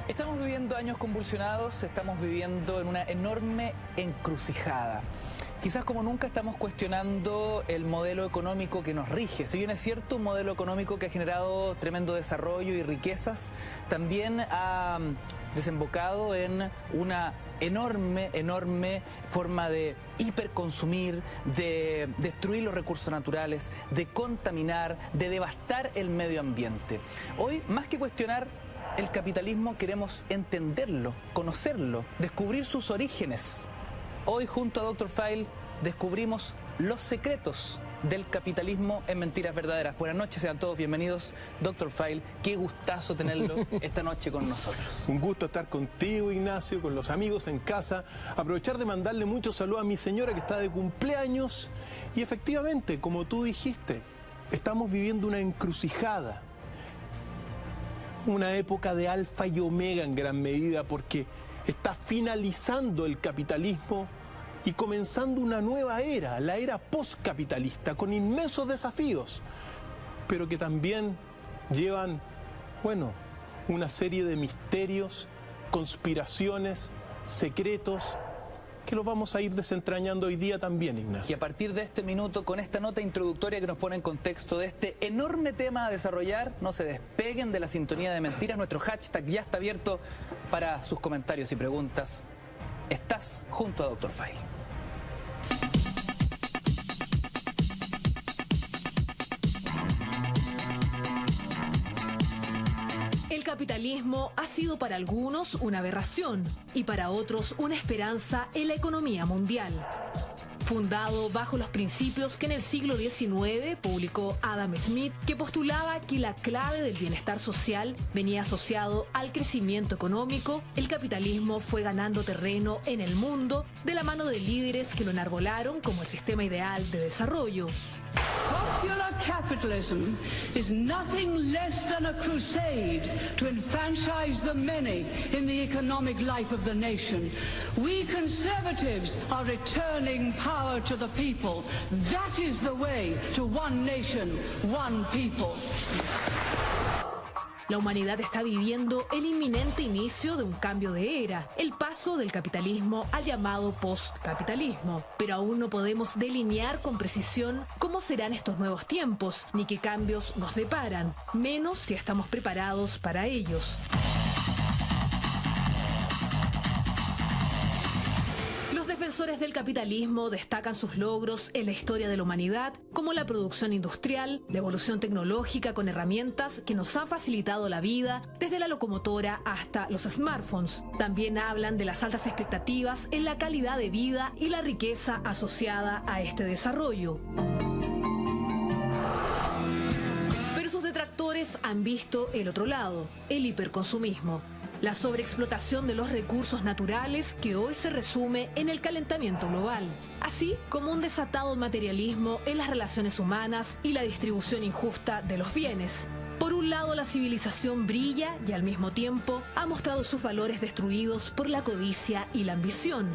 Estamos viviendo años convulsionados, estamos viviendo en una enorme encrucijada. Quizás como nunca estamos cuestionando el modelo económico que nos rige. Si bien es cierto, un modelo económico que ha generado tremendo desarrollo y riquezas, también ha desembocado en una enorme forma de hiperconsumir, de destruir los recursos naturales, de contaminar, de devastar el medio ambiente. Hoy, más que cuestionar el capitalismo, queremos entenderlo, conocerlo, descubrir sus orígenes. Hoy, junto a Dr. File, descubrimos los secretos del capitalismo en Mentiras Verdaderas. Buenas noches, sean todos bienvenidos. Dr. File, qué gustazo tenerlo esta noche con nosotros. Un gusto estar contigo, Ignacio, con los amigos en casa. Aprovechar de mandarle muchos saludos a mi señora que está de cumpleaños. Y efectivamente, como tú dijiste, estamos viviendo una encrucijada. Una época de alfa y omega en gran medida, porque está finalizando el capitalismo y comenzando una nueva era, la era postcapitalista, con inmensos desafíos, pero que también llevan, bueno, una serie de misterios, conspiraciones, secretos, que los vamos a ir desentrañando hoy día también, Ignacio. Y a partir de este minuto, con esta nota introductoria que nos pone en contexto de este enorme tema a desarrollar, no se despeguen de la sintonía de Mentiras. Nuestro hashtag ya está abierto para sus comentarios y preguntas. Estás junto a Dr. File. El capitalismo ha sido para algunos una aberración y para otros una esperanza en la economía mundial. Fundado bajo los principios que en el siglo XIX publicó Adam Smith, que postulaba que la clave del bienestar social venía asociado al crecimiento económico, el capitalismo fue ganando terreno en el mundo de la mano de líderes que lo enarbolaron como el sistema ideal de desarrollo. Popular capitalism is nothing less than a crusade to enfranchise the many in the economic life of the nation. We conservatives are returning power to the people. That is the way to one nation, one people. La humanidad está viviendo el inminente inicio de un cambio de era, el paso del capitalismo al llamado postcapitalismo. Pero aún no podemos delinear con precisión cómo serán estos nuevos tiempos, ni qué cambios nos deparan, menos si estamos preparados para ellos. Los defensores del capitalismo destacan sus logros en la historia de la humanidad, como la producción industrial, la evolución tecnológica con herramientas que nos han facilitado la vida, desde la locomotora hasta los smartphones. También hablan de las altas expectativas en la calidad de vida y la riqueza asociada a este desarrollo. Pero sus detractores han visto el otro lado, el hiperconsumismo. La sobreexplotación de los recursos naturales que hoy se resume en el calentamiento global, así como un desatado materialismo en las relaciones humanas y la distribución injusta de los bienes. Por un lado, la civilización brilla y al mismo tiempo ha mostrado sus valores destruidos por la codicia y la ambición.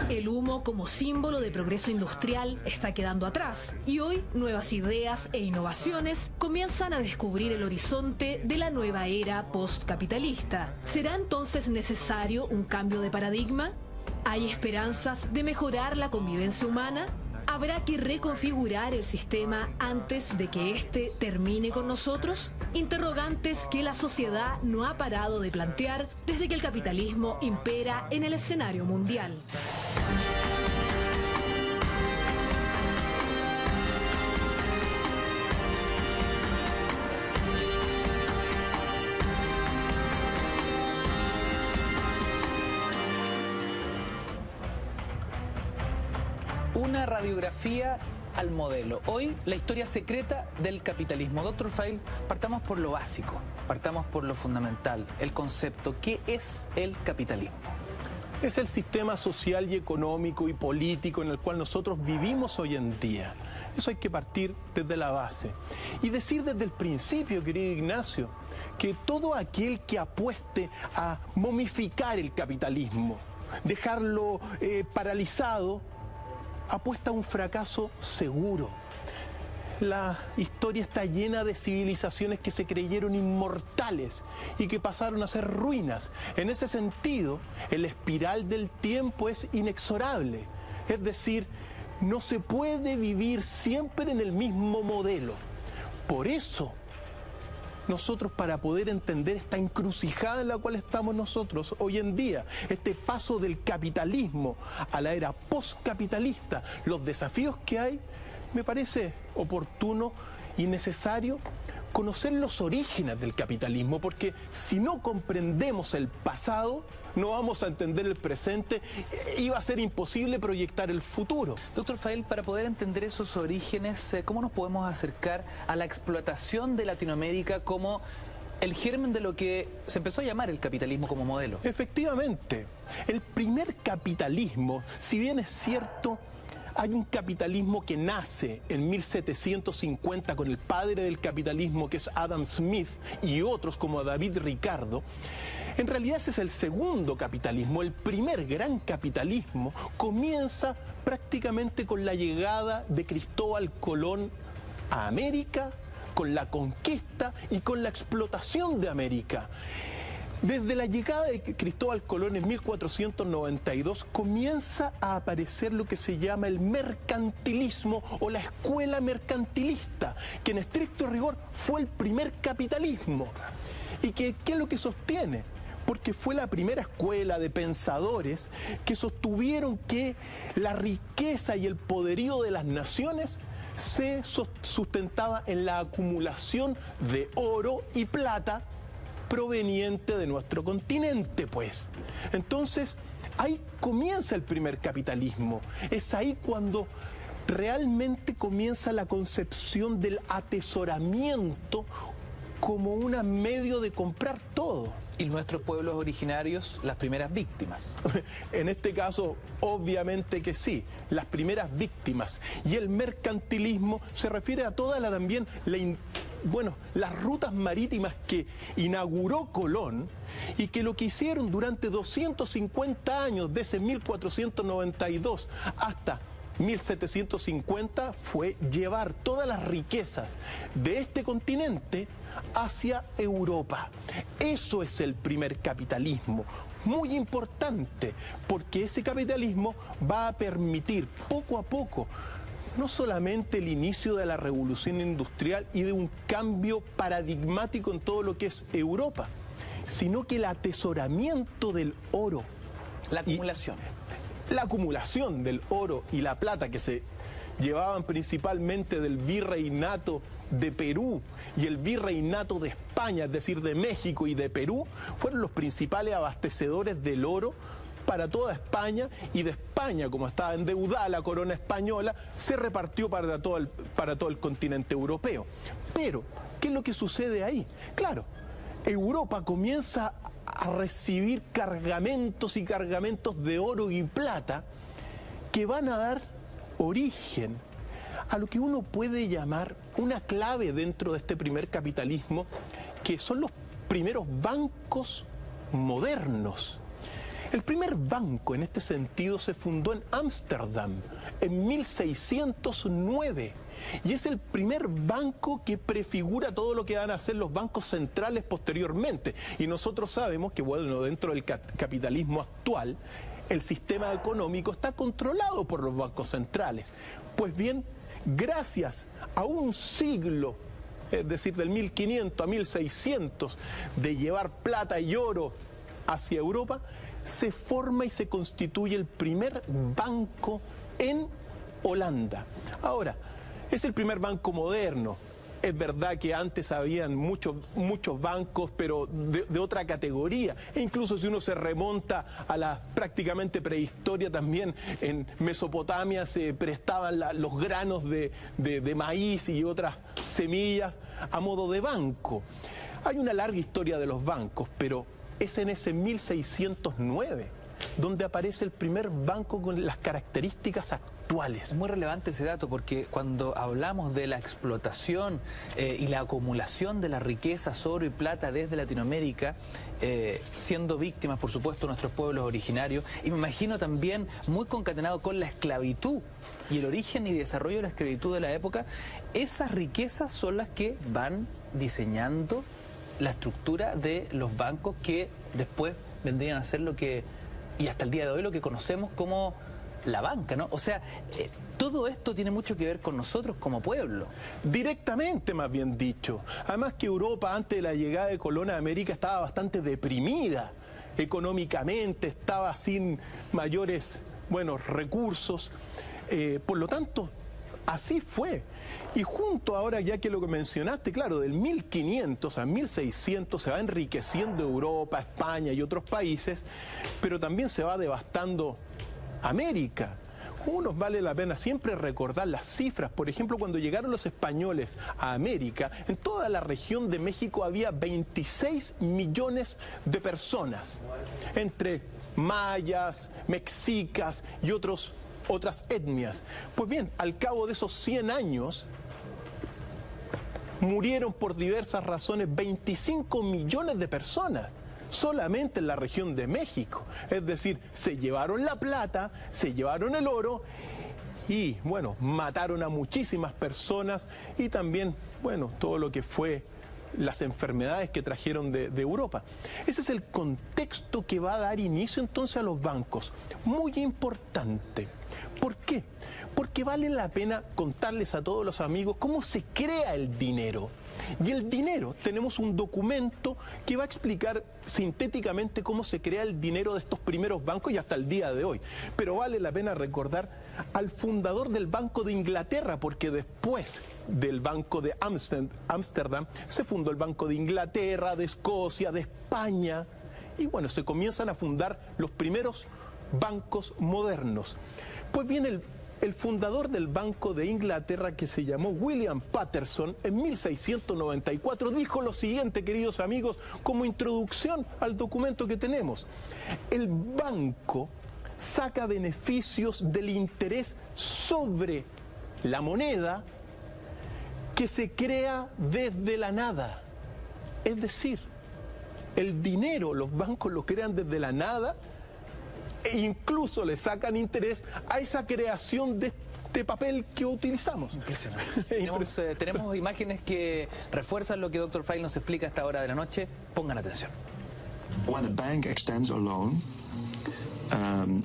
El humo como símbolo de progreso industrial está quedando atrás y hoy nuevas ideas e innovaciones comienzan a descubrir el horizonte de la nueva era postcapitalista. ¿Será entonces necesario un cambio de paradigma? ¿Hay esperanzas de mejorar la convivencia humana? ¿Habrá que reconfigurar el sistema antes de que éste termine con nosotros? Interrogantes que la sociedad no ha parado de plantear desde que el capitalismo impera en el escenario mundial. Una radiografía al modelo. Hoy, la historia secreta del capitalismo. Dr. Fail, partamos por lo básico, partamos por lo fundamental, el concepto. ¿Qué es el capitalismo? Es el sistema social y económico y político en el cual nosotros vivimos hoy en día. Eso hay que partir desde la base. Y decir desde el principio, querido Ignacio, que todo aquel que apueste a momificar el capitalismo, dejarlo paralizado, apuesta a un fracaso seguro. La historia está llena de civilizaciones que se creyeron inmortales y que pasaron a ser ruinas. En ese sentido, el espiral del tiempo es inexorable. Es decir, no se puede vivir siempre en el mismo modelo. Por eso, nosotros, para poder entender esta encrucijada en la cual estamos nosotros hoy en día, este paso del capitalismo a la era postcapitalista, los desafíos que hay, me parece oportuno y necesario conocer los orígenes del capitalismo, porque si no comprendemos el pasado, no vamos a entender el presente y va a ser imposible proyectar el futuro. Dr. Fail, para poder entender esos orígenes, ¿cómo nos podemos acercar a la explotación de Latinoamérica como el germen de lo que se empezó a llamar el capitalismo como modelo? Efectivamente, el primer capitalismo, si bien es cierto, hay un capitalismo que nace en 1750 con el padre del capitalismo, que es Adam Smith, y otros como David Ricardo. En realidad ese es el segundo capitalismo. El primer gran capitalismo comienza prácticamente con la llegada de Cristóbal Colón a América, con la conquista y con la explotación de América. Desde la llegada de Cristóbal Colón en 1492 comienza a aparecer lo que se llama el mercantilismo o la escuela mercantilista, que en estricto rigor fue el primer capitalismo. ¿Y qué es lo que sostiene? Porque fue la primera escuela de pensadores que sostuvieron que la riqueza y el poderío de las naciones se sustentaba en la acumulación de oro y plata proveniente de nuestro continente, pues. Entonces, ahí comienza el primer capitalismo. Es ahí cuando realmente comienza la concepción del atesoramiento como un medio de comprar todo. ¿Y nuestros pueblos originarios, las primeras víctimas? En este caso, obviamente que sí, las primeras víctimas. Y el mercantilismo se refiere a toda la también las rutas marítimas que inauguró Colón y que lo que hicieron durante 250 años, desde 1492 hasta 1750, fue llevar todas las riquezas de este continente hacia Europa. Eso es el primer capitalismo, muy importante, porque ese capitalismo va a permitir poco a poco no solamente el inicio de la revolución industrial y de un cambio paradigmático en todo lo que es Europa, sino que el atesoramiento del oro, la acumulación. La acumulación del oro y la plata que se llevaban principalmente del virreinato de Perú y el virreinato de España, es decir, de México y de Perú, fueron los principales abastecedores del oro para toda España, y de España, como estaba endeudada la corona española, se repartió para todo el continente europeo. Pero, ¿qué es lo que sucede ahí? Claro, Europa comienza a recibir cargamentos y cargamentos de oro y plata que van a dar origen a lo que uno puede llamar una clave dentro de este primer capitalismo, que son los primeros bancos modernos. El primer banco en este sentido se fundó en Ámsterdam en 1609 y es el primer banco que prefigura todo lo que van a hacer los bancos centrales posteriormente. Y nosotros sabemos que, bueno, dentro del capitalismo actual, el sistema económico está controlado por los bancos centrales. Pues bien, gracias a un siglo, es decir, del 1500 a 1600, de llevar plata y oro hacia Europa, se forma y se constituye el primer banco en Holanda. Ahora, es el primer banco moderno. Es verdad que antes habían muchos bancos, pero de otra categoría. E incluso si uno se remonta a la prácticamente prehistoria, también en Mesopotamia se prestaban los granos de maíz y otras semillas a modo de banco. Hay una larga historia de los bancos, pero es en ese 1609 donde aparece el primer banco con las características actuales. Es muy relevante ese dato porque cuando hablamos de la explotación y la acumulación de las riquezas, oro y plata desde Latinoamérica, siendo víctimas, por supuesto, nuestros pueblos originarios, y me imagino también muy concatenado con la esclavitud y el origen y desarrollo de la esclavitud de la época, esas riquezas son las que van diseñando la estructura de los bancos que después vendrían a ser lo que, y hasta el día de hoy, lo que conocemos como la banca, ¿no? O sea, todo esto tiene mucho que ver con nosotros como pueblo. Directamente, más bien dicho. Además que Europa, antes de la llegada de Colón a América, estaba bastante deprimida económicamente, estaba sin mayores, recursos. Por lo tanto, así fue. Y junto ahora, ya que lo que mencionaste, claro, del 1500 a 1600 se va enriqueciendo Europa, España y otros países, pero también se va devastando América. Nos vale la pena siempre recordar las cifras. Por ejemplo, cuando llegaron los españoles a América, en toda la región de México había 26 millones de personas, entre mayas, mexicas y otras etnias. Pues bien, al cabo de esos 100 años, murieron por diversas razones 25 millones de personas, solamente en la región de México. Es decir, se llevaron la plata, se llevaron el oro y, mataron a muchísimas personas y también, todo lo que fue las enfermedades que trajeron de Europa. Ese es el contexto que va a dar inicio entonces a los bancos. Muy importante. ¿Por qué? Porque vale la pena contarles a todos los amigos cómo se crea el dinero. Y el dinero, tenemos un documento que va a explicar sintéticamente cómo se crea el dinero de estos primeros bancos y hasta el día de hoy. Pero vale la pena recordar al fundador del Banco de Inglaterra, porque después del Banco de Ámsterdam se fundó el Banco de Inglaterra, de Escocia, de España. Y se comienzan a fundar los primeros bancos modernos. Pues bien, el fundador del Banco de Inglaterra, que se llamó William Paterson, en 1694 dijo lo siguiente, queridos amigos, como introducción al documento que tenemos. El banco saca beneficios del interés sobre la moneda que se crea desde la nada. Es decir, el dinero, los bancos lo crean desde la nada e incluso le sacan interés a esa creación de este papel que utilizamos. Impresionante. Tenemos imágenes que refuerzan lo que Dr. Feil nos explica a esta hora de la noche. Pongan atención. When a bank extends a loan,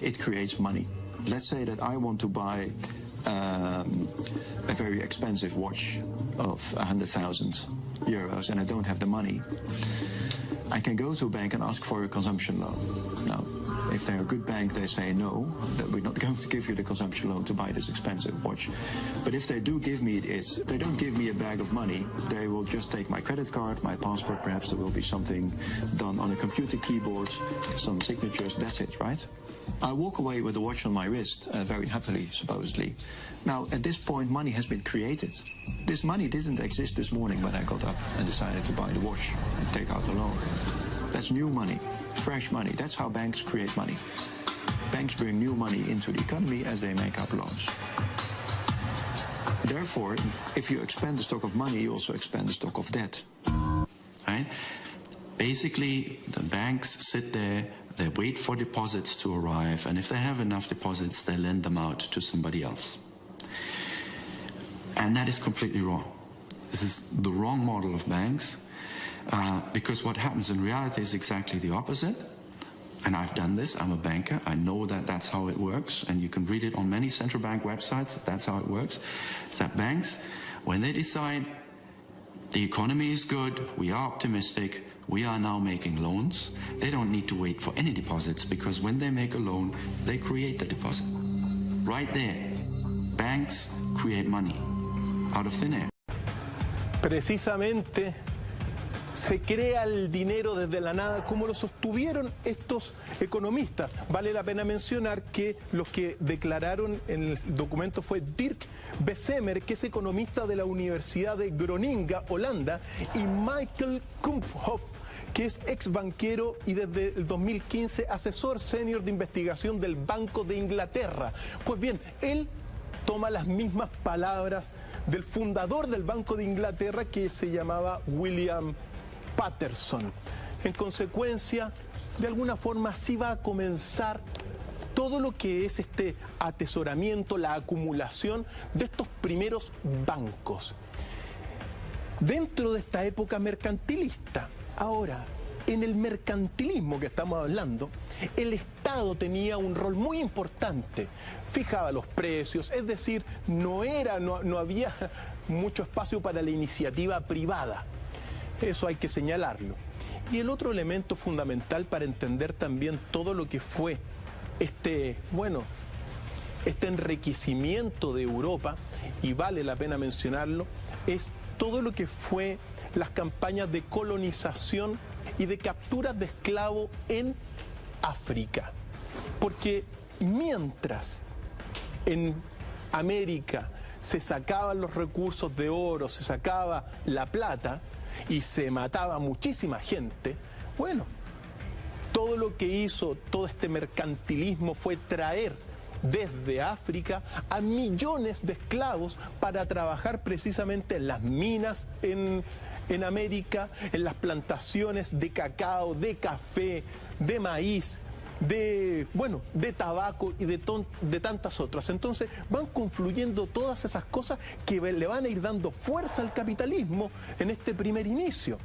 it creates money. Let's say that I want to buy a very expensive watch of 100,000 euros and I don't have the money. I can go to a bank and ask for a consumption loan. Now, if they're a good bank, they say no, that we're not going to give you the consumption loan to buy this expensive watch. But if they do give me it, they don't give me a bag of money. They will just take my credit card, my passport, perhaps there will be something done on a computer keyboard, some signatures, that's it, right? I walk away with a watch on my wrist, very happily, supposedly. Now, at this point, money has been created. This money didn't exist this morning when I got up and decided to buy the watch and take out the loan. That's new money, fresh money. That's how banks create money. Banks bring new money into the economy as they make up loans. Therefore, if you expand the stock of money, you also expand the stock of debt. Right? Basically, the banks sit there, they wait for deposits to arrive, and if they have enough deposits, they lend them out to somebody else. And that is completely wrong. This is the wrong model of banks, because what happens in reality is exactly the opposite. And I've done this, I'm a banker, I know that that's how it works, and you can read it on many central bank websites, that's how it works. It's that banks, when they decide the economy is good, we are optimistic, we are now making loans, they don't need to wait for any deposits, because when they make a loan, they create the deposit. Right there, banks create money out of thin air. Precisamente se crea el dinero desde la nada, como lo sostuvieron estos economistas. Vale la pena mencionar que los que declararon en el documento fue Dirk Bessemer, que es economista de la Universidad de Groninga, Holanda, y Michael Kumphoff, que es ex banquero y desde el 2015 asesor senior de investigación del Banco de Inglaterra. Pues bien, él toma las mismas palabras del fundador del Banco de Inglaterra, que se llamaba William Patterson. En consecuencia, de alguna forma sí va a comenzar todo lo que es este atesoramiento, la acumulación de estos primeros bancos dentro de esta época mercantilista. Ahora, en el mercantilismo que estamos hablando, el Estado tenía un rol muy importante. Fijaba los precios, es decir, no había mucho espacio para la iniciativa privada. Eso hay que señalarlo. Y el otro elemento fundamental para entender también todo lo que fue este enriquecimiento de Europa, y vale la pena mencionarlo, es todo lo que fue las campañas de colonización y de capturas de esclavos en África. Porque mientras en América se sacaban los recursos de oro, se sacaba la plata y se mataba muchísima gente, bueno, todo lo que hizo todo este mercantilismo fue traer desde África a millones de esclavos para trabajar precisamente en las minas en América, en las plantaciones de cacao, de café, de maíz, de tabaco y de tantas otras. Entonces van confluyendo todas esas cosas que le van a ir dando fuerza al capitalismo en este primer inicio.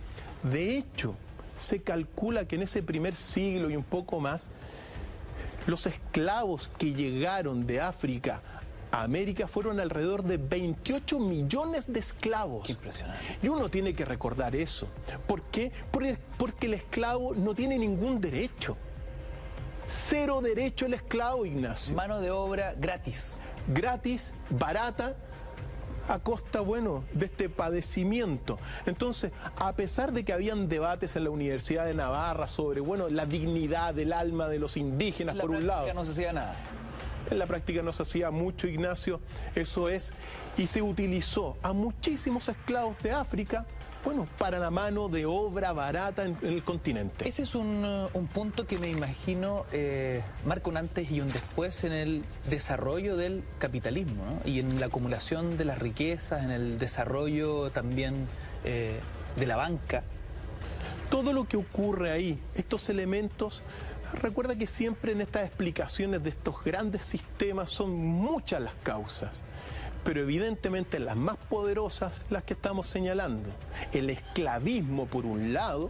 De hecho, se calcula que en ese primer siglo y un poco más, los esclavos que llegaron de África a América fueron alrededor de 28 millones de esclavos. Qué impresionante. Y uno tiene que recordar eso. ¿Por qué? Porque el esclavo no tiene ningún derecho. Cero derecho el esclavo, Ignacio. Mano de obra gratis. Gratis, barata, a costa, de este padecimiento. Entonces, a pesar de que habían debates en la Universidad de Navarra sobre, la dignidad del alma de los indígenas, por un lado. En la práctica no se hacía nada. En la práctica no se hacía mucho, Ignacio, eso es, y se utilizó a muchísimos esclavos de África, para la mano de obra barata en el continente. Ese es un punto que me imagino marca un antes y un después en el desarrollo del capitalismo, ¿no? Y en la acumulación de las riquezas, en el desarrollo también de la banca. Todo lo que ocurre ahí, estos elementos, recuerda que siempre en estas explicaciones de estos grandes sistemas son muchas las causas, pero evidentemente las más poderosas las que estamos señalando. El esclavismo por un lado,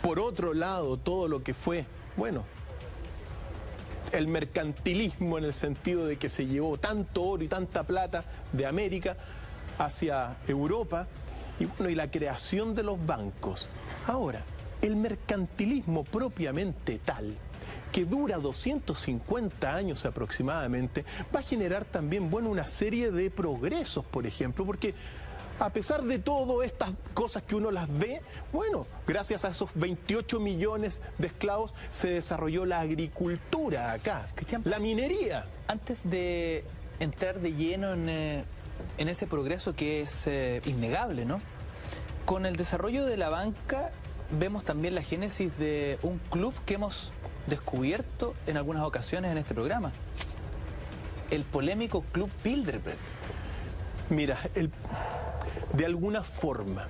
por otro lado todo lo que fue, el mercantilismo en el sentido de que se llevó tanto oro y tanta plata de América hacia Europa, y la creación de los bancos. Ahora, el mercantilismo propiamente tal, que dura 250 años aproximadamente, va a generar también, una serie de progresos, por ejemplo, porque a pesar de todas estas cosas que uno las ve, gracias a esos 28 millones de esclavos se desarrolló la agricultura acá, Cristian, la minería. Antes de entrar de lleno en ese progreso que es innegable, ¿no? Con el desarrollo de la banca vemos también la génesis de un club que hemos descubierto en algunas ocasiones en este programa. El polémico Club Bilderberg. Mira, de alguna forma,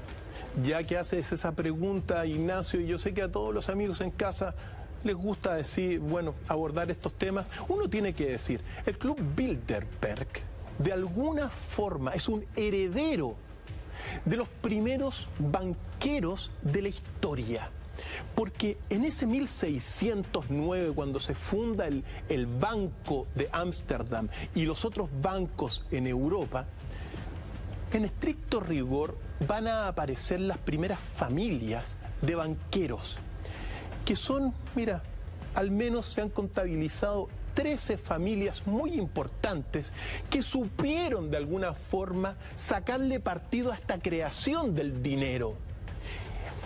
ya que haces esa pregunta, Ignacio, y yo sé que a todos los amigos en casa les gusta decir, abordar estos temas, uno tiene que decir, el Club Bilderberg, de alguna forma, es un heredero de los primeros banqueros de la historia. Porque en ese 1609, cuando se funda el Banco de Ámsterdam y los otros bancos en Europa, en estricto rigor van a aparecer las primeras familias de banqueros, que son, al menos se han contabilizado 13 familias muy importantes que supieron de alguna forma sacarle partido a esta creación del dinero,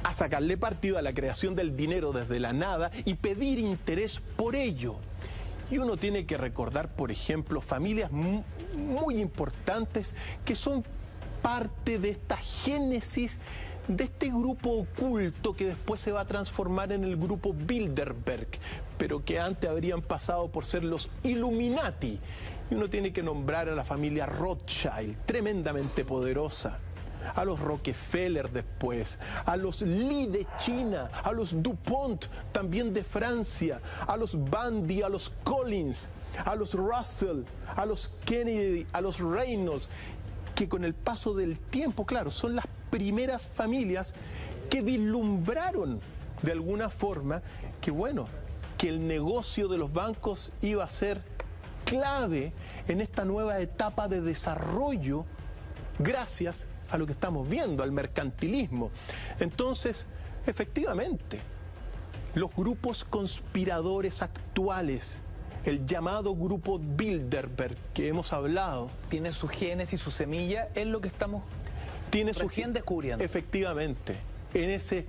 a sacarle partido a la creación del dinero desde la nada y pedir interés por ello. Y uno tiene que recordar, por ejemplo, familias muy importantes que son parte de esta génesis de este grupo oculto que después se va a transformar en el grupo Bilderberg, pero que antes habrían pasado por ser los Illuminati. Y uno tiene que nombrar a la familia Rothschild, tremendamente poderosa, a los Rockefeller después, a los Lee de China, a los DuPont también de Francia, a los Bundy, a los Collins, a los Russell, a los Kennedy, a los Reynolds, que con el paso del tiempo, claro, son las primeras familias que vislumbraron de alguna forma que, bueno, que el negocio de los bancos iba a ser clave en esta nueva etapa de desarrollo gracias a lo que estamos viendo, al mercantilismo. Entonces, efectivamente, los grupos conspiradores actuales, el llamado grupo Bilderberg que hemos hablado, tiene su génesis, su semilla, es lo que estamos recién descubriendo. Efectivamente, en ese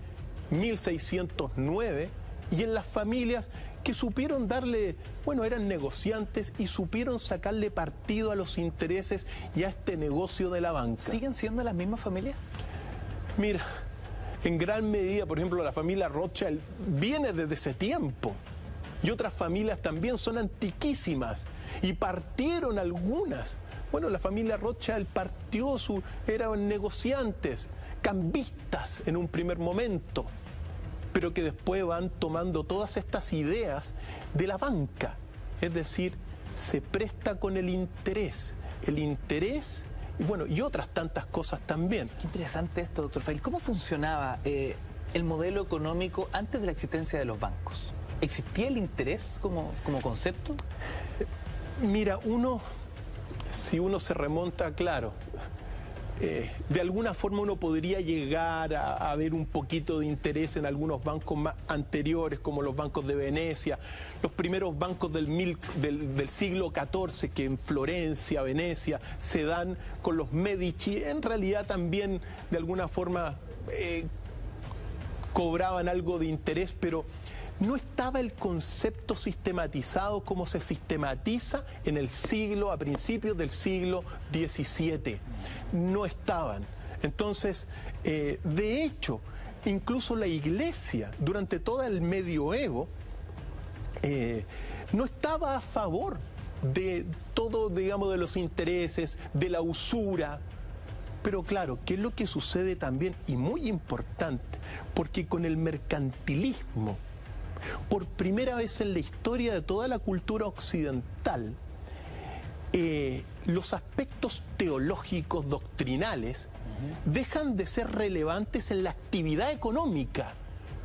1609 y en las familias que supieron darle, bueno, eran negociantes y supieron sacarle partido a los intereses y a este negocio de la banca. ¿Siguen siendo las mismas familias? Mira, en gran medida, por ejemplo, la familia Rothschild viene desde ese tiempo. Y otras familias también son antiquísimas y partieron algunas. Bueno, la familia Rothschild partió, eran negociantes, cambistas en un primer momento, pero que después van tomando todas estas ideas de la banca. Es decir, se presta con el interés y bueno, y otras tantas cosas también. Qué interesante esto, doctor Feil. ¿Cómo funcionaba el modelo económico antes de la existencia de los bancos? ¿Existía el interés como concepto? Mira, si uno se remonta, claro, de alguna forma uno podría llegar a ver un poquito de interés en algunos bancos más anteriores, como los bancos de Venecia, los primeros bancos del siglo XIV, que en Florencia, Venecia, se dan con los Medici. En realidad también, de alguna forma, cobraban algo de interés, pero no estaba el concepto sistematizado como se sistematiza a principios del siglo XVII. No estaban. Entonces, de hecho, incluso la Iglesia, durante todo el medioevo, no estaba a favor de todo, digamos, de los intereses, de la usura. Pero claro, ¿qué es lo que sucede también? Y muy importante, porque con el mercantilismo, por primera vez en la historia de toda la cultura occidental, los aspectos teológicos doctrinales dejan de ser relevantes en la actividad económica,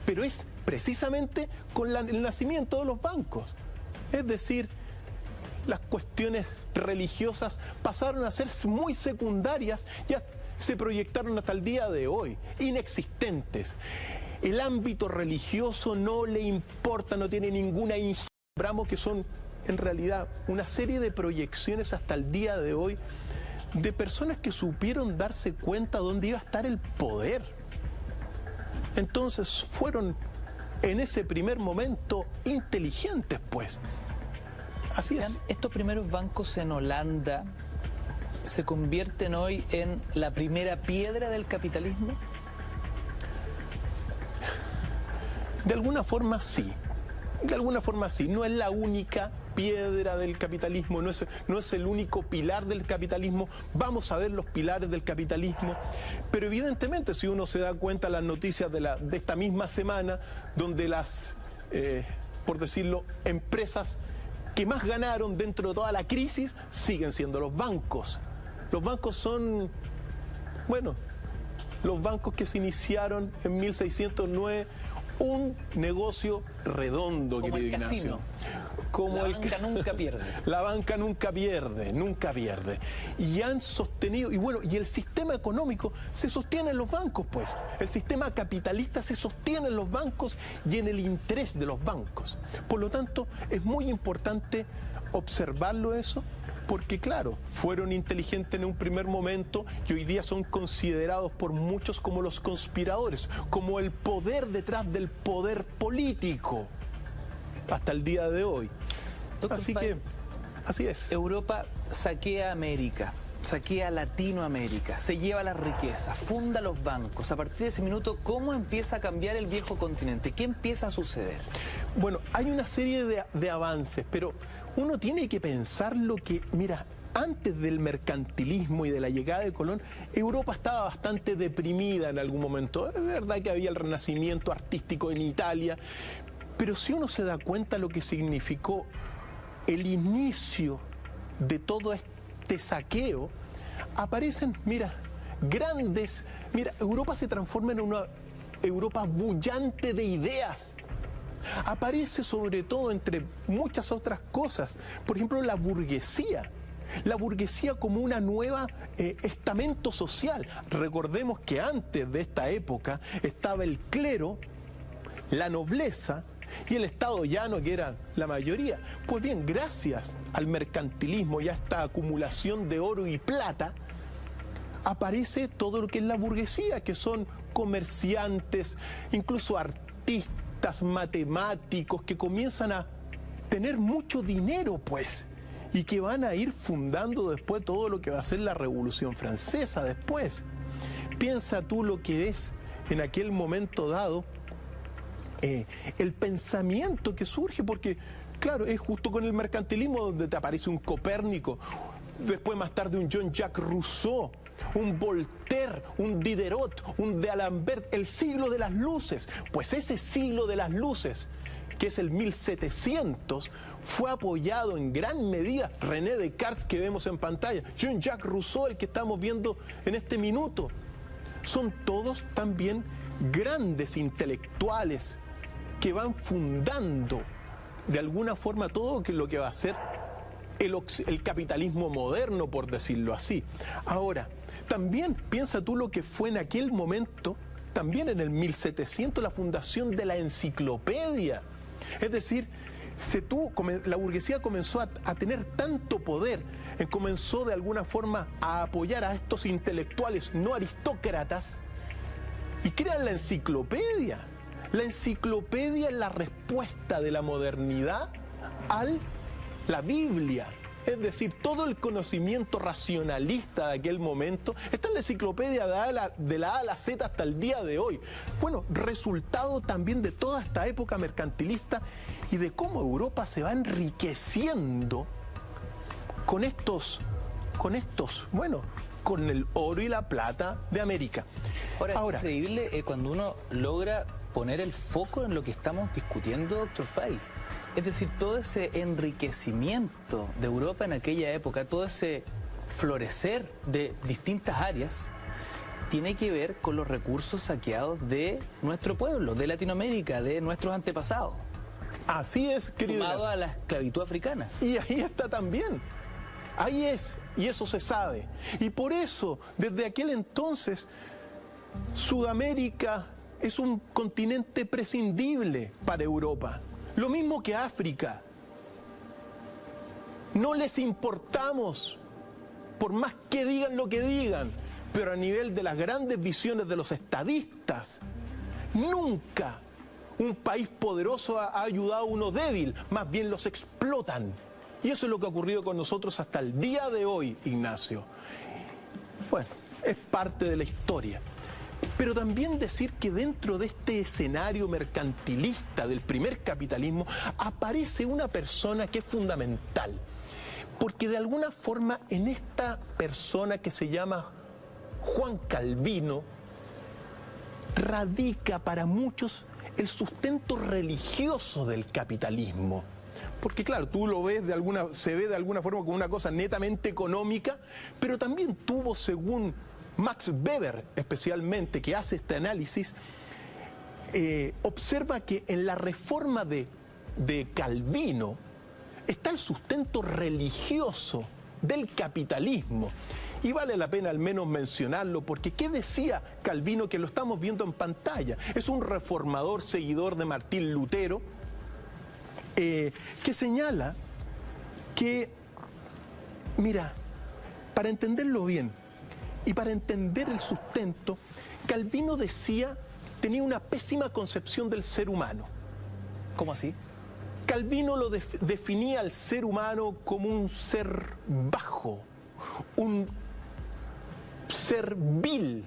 pero es precisamente con el nacimiento de los bancos. Es decir, las cuestiones religiosas pasaron a ser muy secundarias, ya se proyectaron hasta el día de hoy, inexistentes. El ámbito religioso no le importa, no tiene ninguna incidencia. Que son en realidad una serie de proyecciones hasta el día de hoy de personas que supieron darse cuenta dónde iba a estar el poder. Entonces fueron en ese primer momento inteligentes, pues. Así es. Estos primeros bancos en Holanda se convierten hoy en la primera piedra del capitalismo. De alguna forma sí, no es la única piedra del capitalismo, no es el único pilar del capitalismo. Vamos a ver los pilares del capitalismo, pero evidentemente si uno se da cuenta las noticias de esta misma semana, donde las, por decirlo, empresas que más ganaron dentro de toda la crisis siguen siendo los bancos. Los bancos son, bueno, los bancos que se iniciaron en 1609, Un negocio redondo, como querido el Ignacio. Como la banca nunca pierde. La banca nunca pierde, nunca pierde. Y han sostenido, y bueno, y el sistema económico se sostiene en los bancos, pues. El sistema capitalista se sostiene en los bancos y en el interés de los bancos. Por lo tanto, es muy importante observarlo eso, porque claro, fueron inteligentes en un primer momento y hoy día son considerados por muchos como los conspiradores, como el poder detrás del poder político, hasta el día de hoy. Así que, así es. Europa saquea América, saquea Latinoamérica, se lleva la riqueza, funda los bancos. A partir de ese minuto, ¿cómo empieza a cambiar el viejo continente? ¿Qué empieza a suceder? Bueno, hay una serie de avances, pero uno tiene que pensar lo que, mira, antes del mercantilismo y de la llegada de Colón, Europa estaba bastante deprimida en algún momento. Es verdad que había el renacimiento artístico en Italia, pero si uno se da cuenta lo que significó el inicio de todo este saqueo, aparecen, mira, grandes, mira, Europa se transforma en una Europa bullante de ideas. Aparece sobre todo entre muchas otras cosas, por ejemplo, la burguesía como una nueva estamento social. Recordemos que antes de esta época estaba el clero, la nobleza y el Estado llano, que eran la mayoría. Pues bien, gracias al mercantilismo y a esta acumulación de oro y plata, aparece todo lo que es la burguesía, que son comerciantes, incluso artistas, matemáticos, que comienzan a tener mucho dinero, pues, y que van a ir fundando después todo lo que va a ser la Revolución Francesa después. Piensa tú lo que es en aquel momento dado el pensamiento que surge, porque claro, es justo con el mercantilismo donde te aparece un Copérnico, después más tarde un Jean-Jacques Rousseau, un Voltaire, un Diderot, un D'Alembert, el siglo de las luces. Pues ese siglo de las luces, que es el 1700, fue apoyado en gran medida René Descartes, que vemos en pantalla, Jean-Jacques Rousseau, el que estamos viendo en este minuto. Son todos también grandes intelectuales que van fundando de alguna forma todo lo que va a ser el capitalismo moderno, por decirlo así. Ahora, también piensa tú lo que fue en aquel momento, también en el 1700, la fundación de la enciclopedia. Es decir, la burguesía comenzó a tener tanto poder, comenzó de alguna forma a apoyar a estos intelectuales no aristócratas y crean la enciclopedia. La enciclopedia es la respuesta de la modernidad a la Biblia. Es decir, todo el conocimiento racionalista de aquel momento está en la enciclopedia de la A a la Z hasta el día de hoy. Bueno, resultado también de toda esta época mercantilista y de cómo Europa se va enriqueciendo con el oro y la plata de América. Ahora, es increíble cuando uno logra poner el foco en lo que estamos discutiendo, doctor Fay. Es decir, todo ese enriquecimiento de Europa en aquella época, todo ese florecer de distintas áreas, tiene que ver con los recursos saqueados de nuestro pueblo, de Latinoamérica, de nuestros antepasados. Así es, querido. Sumado a la esclavitud africana. Y ahí está también. Ahí es, y eso se sabe. Y por eso, desde aquel entonces, Sudamérica es un continente prescindible para Europa. Lo mismo que África. No les importamos, por más que digan lo que digan, pero a nivel de las grandes visiones de los estadistas, nunca un país poderoso ha ayudado a uno débil, más bien los explotan. Y eso es lo que ha ocurrido con nosotros hasta el día de hoy, Ignacio. Bueno, es parte de la historia. Pero también decir que dentro de este escenario mercantilista del primer capitalismo aparece una persona que es fundamental. Porque de alguna forma en esta persona que se llama Juan Calvino radica para muchos el sustento religioso del capitalismo. Porque claro, tú lo ves se ve de alguna forma como una cosa netamente económica, pero también tuvo, según Max Weber especialmente, que hace este análisis, observa que en la reforma de Calvino está el sustento religioso del capitalismo. Y vale la pena al menos mencionarlo, porque ¿qué decía Calvino? Que lo estamos viendo en pantalla. Es un reformador seguidor de Martín Lutero, que señala que, mira, para entenderlo bien y para entender el sustento, Calvino tenía una pésima concepción del ser humano. ¿Cómo así? Calvino lo definía al ser humano como un ser bajo, un ser vil.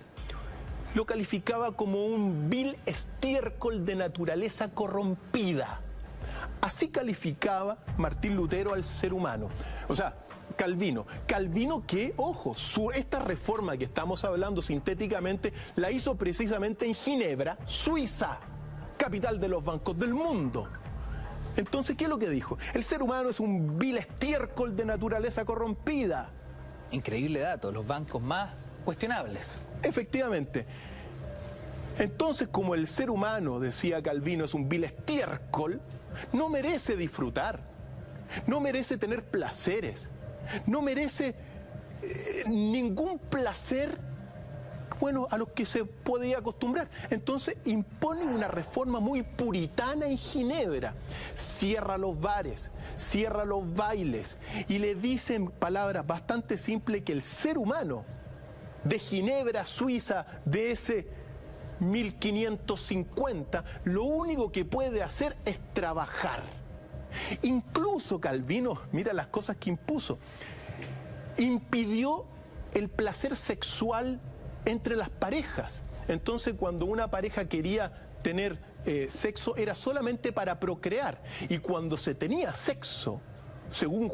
Lo calificaba como un vil estiércol de naturaleza corrompida. Así calificaba Martín Lutero al ser humano. O sea, Calvino que, ojo, esta reforma que estamos hablando sintéticamente la hizo precisamente en Ginebra, Suiza, capital de los bancos del mundo. Entonces, ¿qué es lo que dijo? El ser humano es un vil estiércol de naturaleza corrompida. Increíble dato, los bancos más cuestionables. Efectivamente. Entonces, como el ser humano, decía Calvino, es un vil estiércol, no merece disfrutar, no merece tener placeres, no merece ningún placer, bueno, a los que se podía acostumbrar. Entonces impone una reforma muy puritana en Ginebra. Cierra los bares, cierra los bailes y le dicen palabras bastante simples que el ser humano de Ginebra, Suiza, de ese 1550, lo único que puede hacer es trabajar. Incluso Calvino, mira las cosas que impuso, impidió el placer sexual entre las parejas. Entonces, cuando una pareja quería tener sexo, era solamente para procrear. Y cuando se tenía sexo, según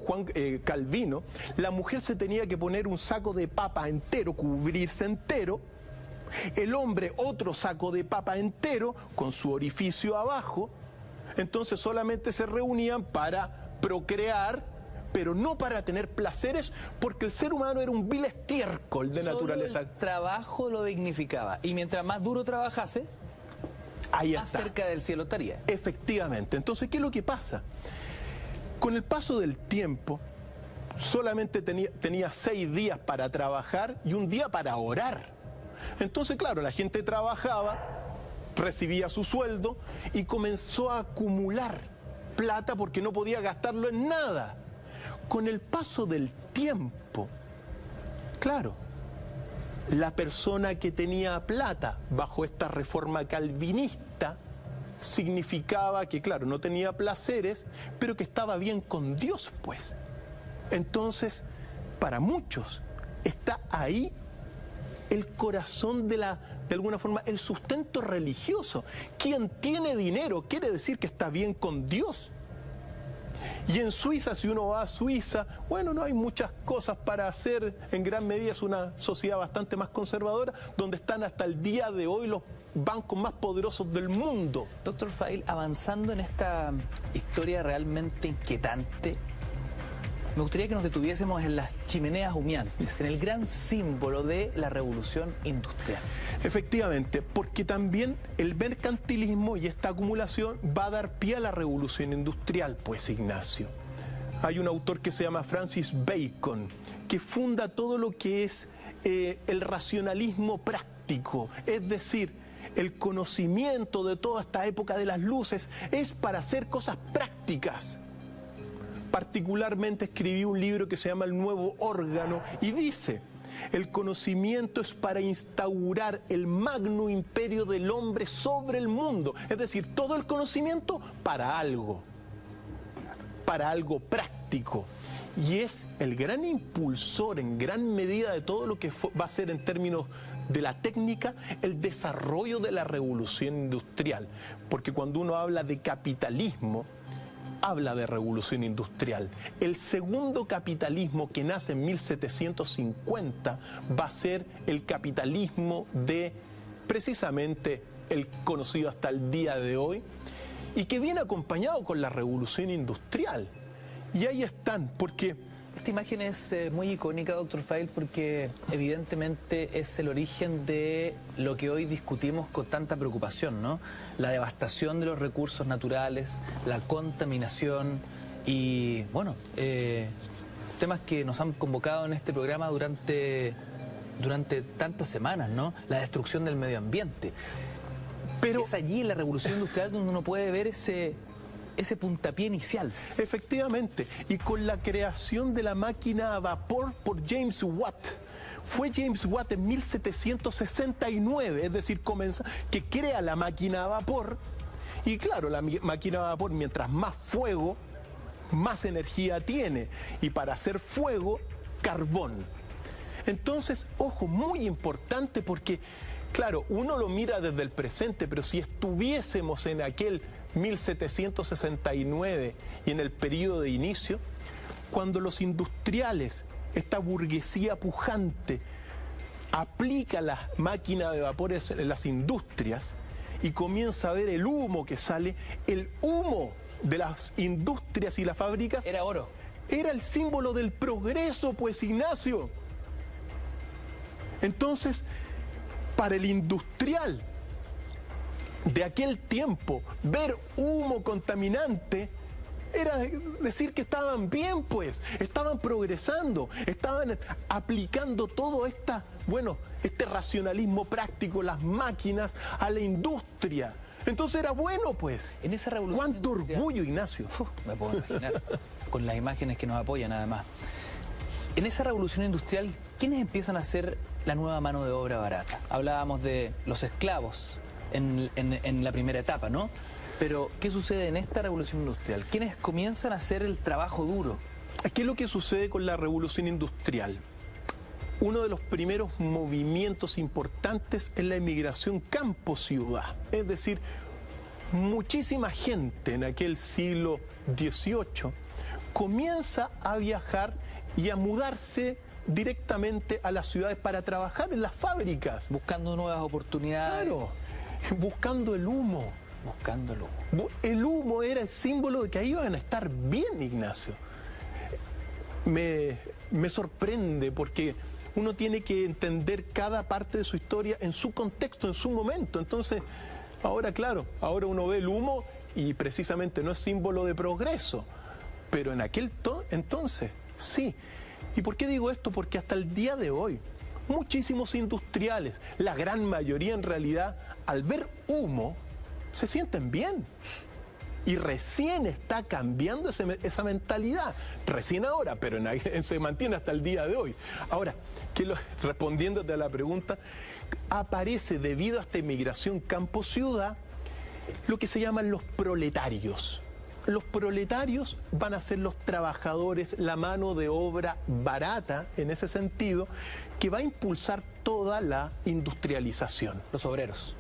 Calvino, la mujer se tenía que poner un saco de papa entero, cubrirse entero, el hombre otro saco de papa entero, con su orificio abajo. Entonces solamente se reunían para procrear, pero no para tener placeres, porque el ser humano era un vil estiércol de naturaleza. El trabajo lo dignificaba, y mientras más duro trabajase, ahí más está, cerca del cielo estaría. Efectivamente. Entonces, ¿qué es lo que pasa? Con el paso del tiempo, solamente tenía 6 días para trabajar y 1 día para orar. Entonces, claro, la gente trabajaba, recibía su sueldo y comenzó a acumular plata porque no podía gastarlo en nada. Con el paso del tiempo, claro, la persona que tenía plata bajo esta reforma calvinista significaba que, claro, no tenía placeres, pero que estaba bien con Dios, pues. Entonces, para muchos está ahí el corazón de alguna forma, el sustento religioso. Quien tiene dinero quiere decir que está bien con Dios. Y en Suiza, si uno va a Suiza, bueno, no hay muchas cosas para hacer. En gran medida es una sociedad bastante más conservadora, donde están hasta el día de hoy los bancos más poderosos del mundo. Doctor Fail, avanzando en esta historia realmente inquietante, me gustaría que nos detuviésemos en las chimeneas humeantes, en el gran símbolo de la revolución industrial. Efectivamente, porque también el mercantilismo y esta acumulación va a dar pie a la revolución industrial, pues, Ignacio. Hay un autor que se llama Francis Bacon, que funda todo lo que es el racionalismo práctico, es decir, el conocimiento de toda esta época de las luces es para hacer cosas prácticas. Particularmente escribí un libro que se llama El Nuevo Órgano y dice: el conocimiento es para instaurar el magno imperio del hombre sobre el mundo. Es decir, todo el conocimiento para algo práctico. Y es el gran impulsor en gran medida de todo lo que va a ser en términos de la técnica el desarrollo de la revolución industrial. Porque cuando uno habla de capitalismo, habla de revolución industrial. El segundo capitalismo, que nace en 1750, va a ser el capitalismo de precisamente el conocido hasta el día de hoy, y que viene acompañado con la revolución industrial. Y ahí están, porque esta imagen es muy icónica, doctor Feil, porque evidentemente es el origen de lo que hoy discutimos con tanta preocupación, ¿no? La devastación de los recursos naturales, la contaminación y, bueno, temas que nos han convocado en este programa durante tantas semanas, ¿no? La destrucción del medio ambiente. Pero es allí en la revolución industrial donde uno puede ver ese puntapié inicial. Efectivamente, y con la creación de la máquina a vapor por James Watt. Fue James Watt en 1769, es decir, que crea la máquina a vapor. Y claro, la máquina a vapor, mientras más fuego, más energía tiene. Y para hacer fuego, carbón. Entonces, ojo, muy importante porque, claro, uno lo mira desde el presente, pero si estuviésemos en aquel 1769 y en el periodo de inicio, cuando los industriales, esta burguesía pujante, aplica las máquinas de vapores en las industrias y comienza a ver el humo que sale, el humo de las industrias y las fábricas era oro. Era el símbolo del progreso, pues, Ignacio. Entonces, para el industrial de aquel tiempo, ver humo contaminante era decir que estaban bien, pues, estaban progresando, estaban aplicando todo este racionalismo práctico, las máquinas, a la industria. Entonces era bueno, pues. En esa revolución ¡cuánto orgullo, Ignacio! Me puedo imaginar, con las imágenes que nos apoyan, además. En esa revolución industrial, ¿quiénes empiezan a hacer la nueva mano de obra barata? Hablábamos de los esclavos en la primera etapa, ¿no? Pero, ¿qué sucede en esta revolución industrial? ¿Quiénes comienzan a hacer el trabajo duro? ¿Qué es lo que sucede con la revolución industrial? Uno de los primeros movimientos importantes es la emigración campo-ciudad. Es decir, muchísima gente en aquel siglo XVIII comienza a viajar y a mudarse directamente a las ciudades para trabajar en las fábricas. Buscando nuevas oportunidades. Claro, buscando el humo. Buscando el humo. El humo era el símbolo de que ahí iban a estar bien, Ignacio. Me sorprende porque uno tiene que entender cada parte de su historia en su contexto, en su momento. Entonces, ahora claro, ahora uno ve el humo y precisamente no es símbolo de progreso. Pero en aquel entonces, sí. ¿Y por qué digo esto? Porque hasta el día de hoy, muchísimos industriales, la gran mayoría en realidad, al ver humo, se sienten bien. Y recién está cambiando esa mentalidad. Recién ahora, pero se mantiene hasta el día de hoy. Ahora, respondiéndote a la pregunta, aparece debido a esta inmigración campo-ciudad lo que se llaman los proletarios. Los proletarios van a ser los trabajadores, la mano de obra barata, en ese sentido, que va a impulsar toda la industrialización. Los obreros.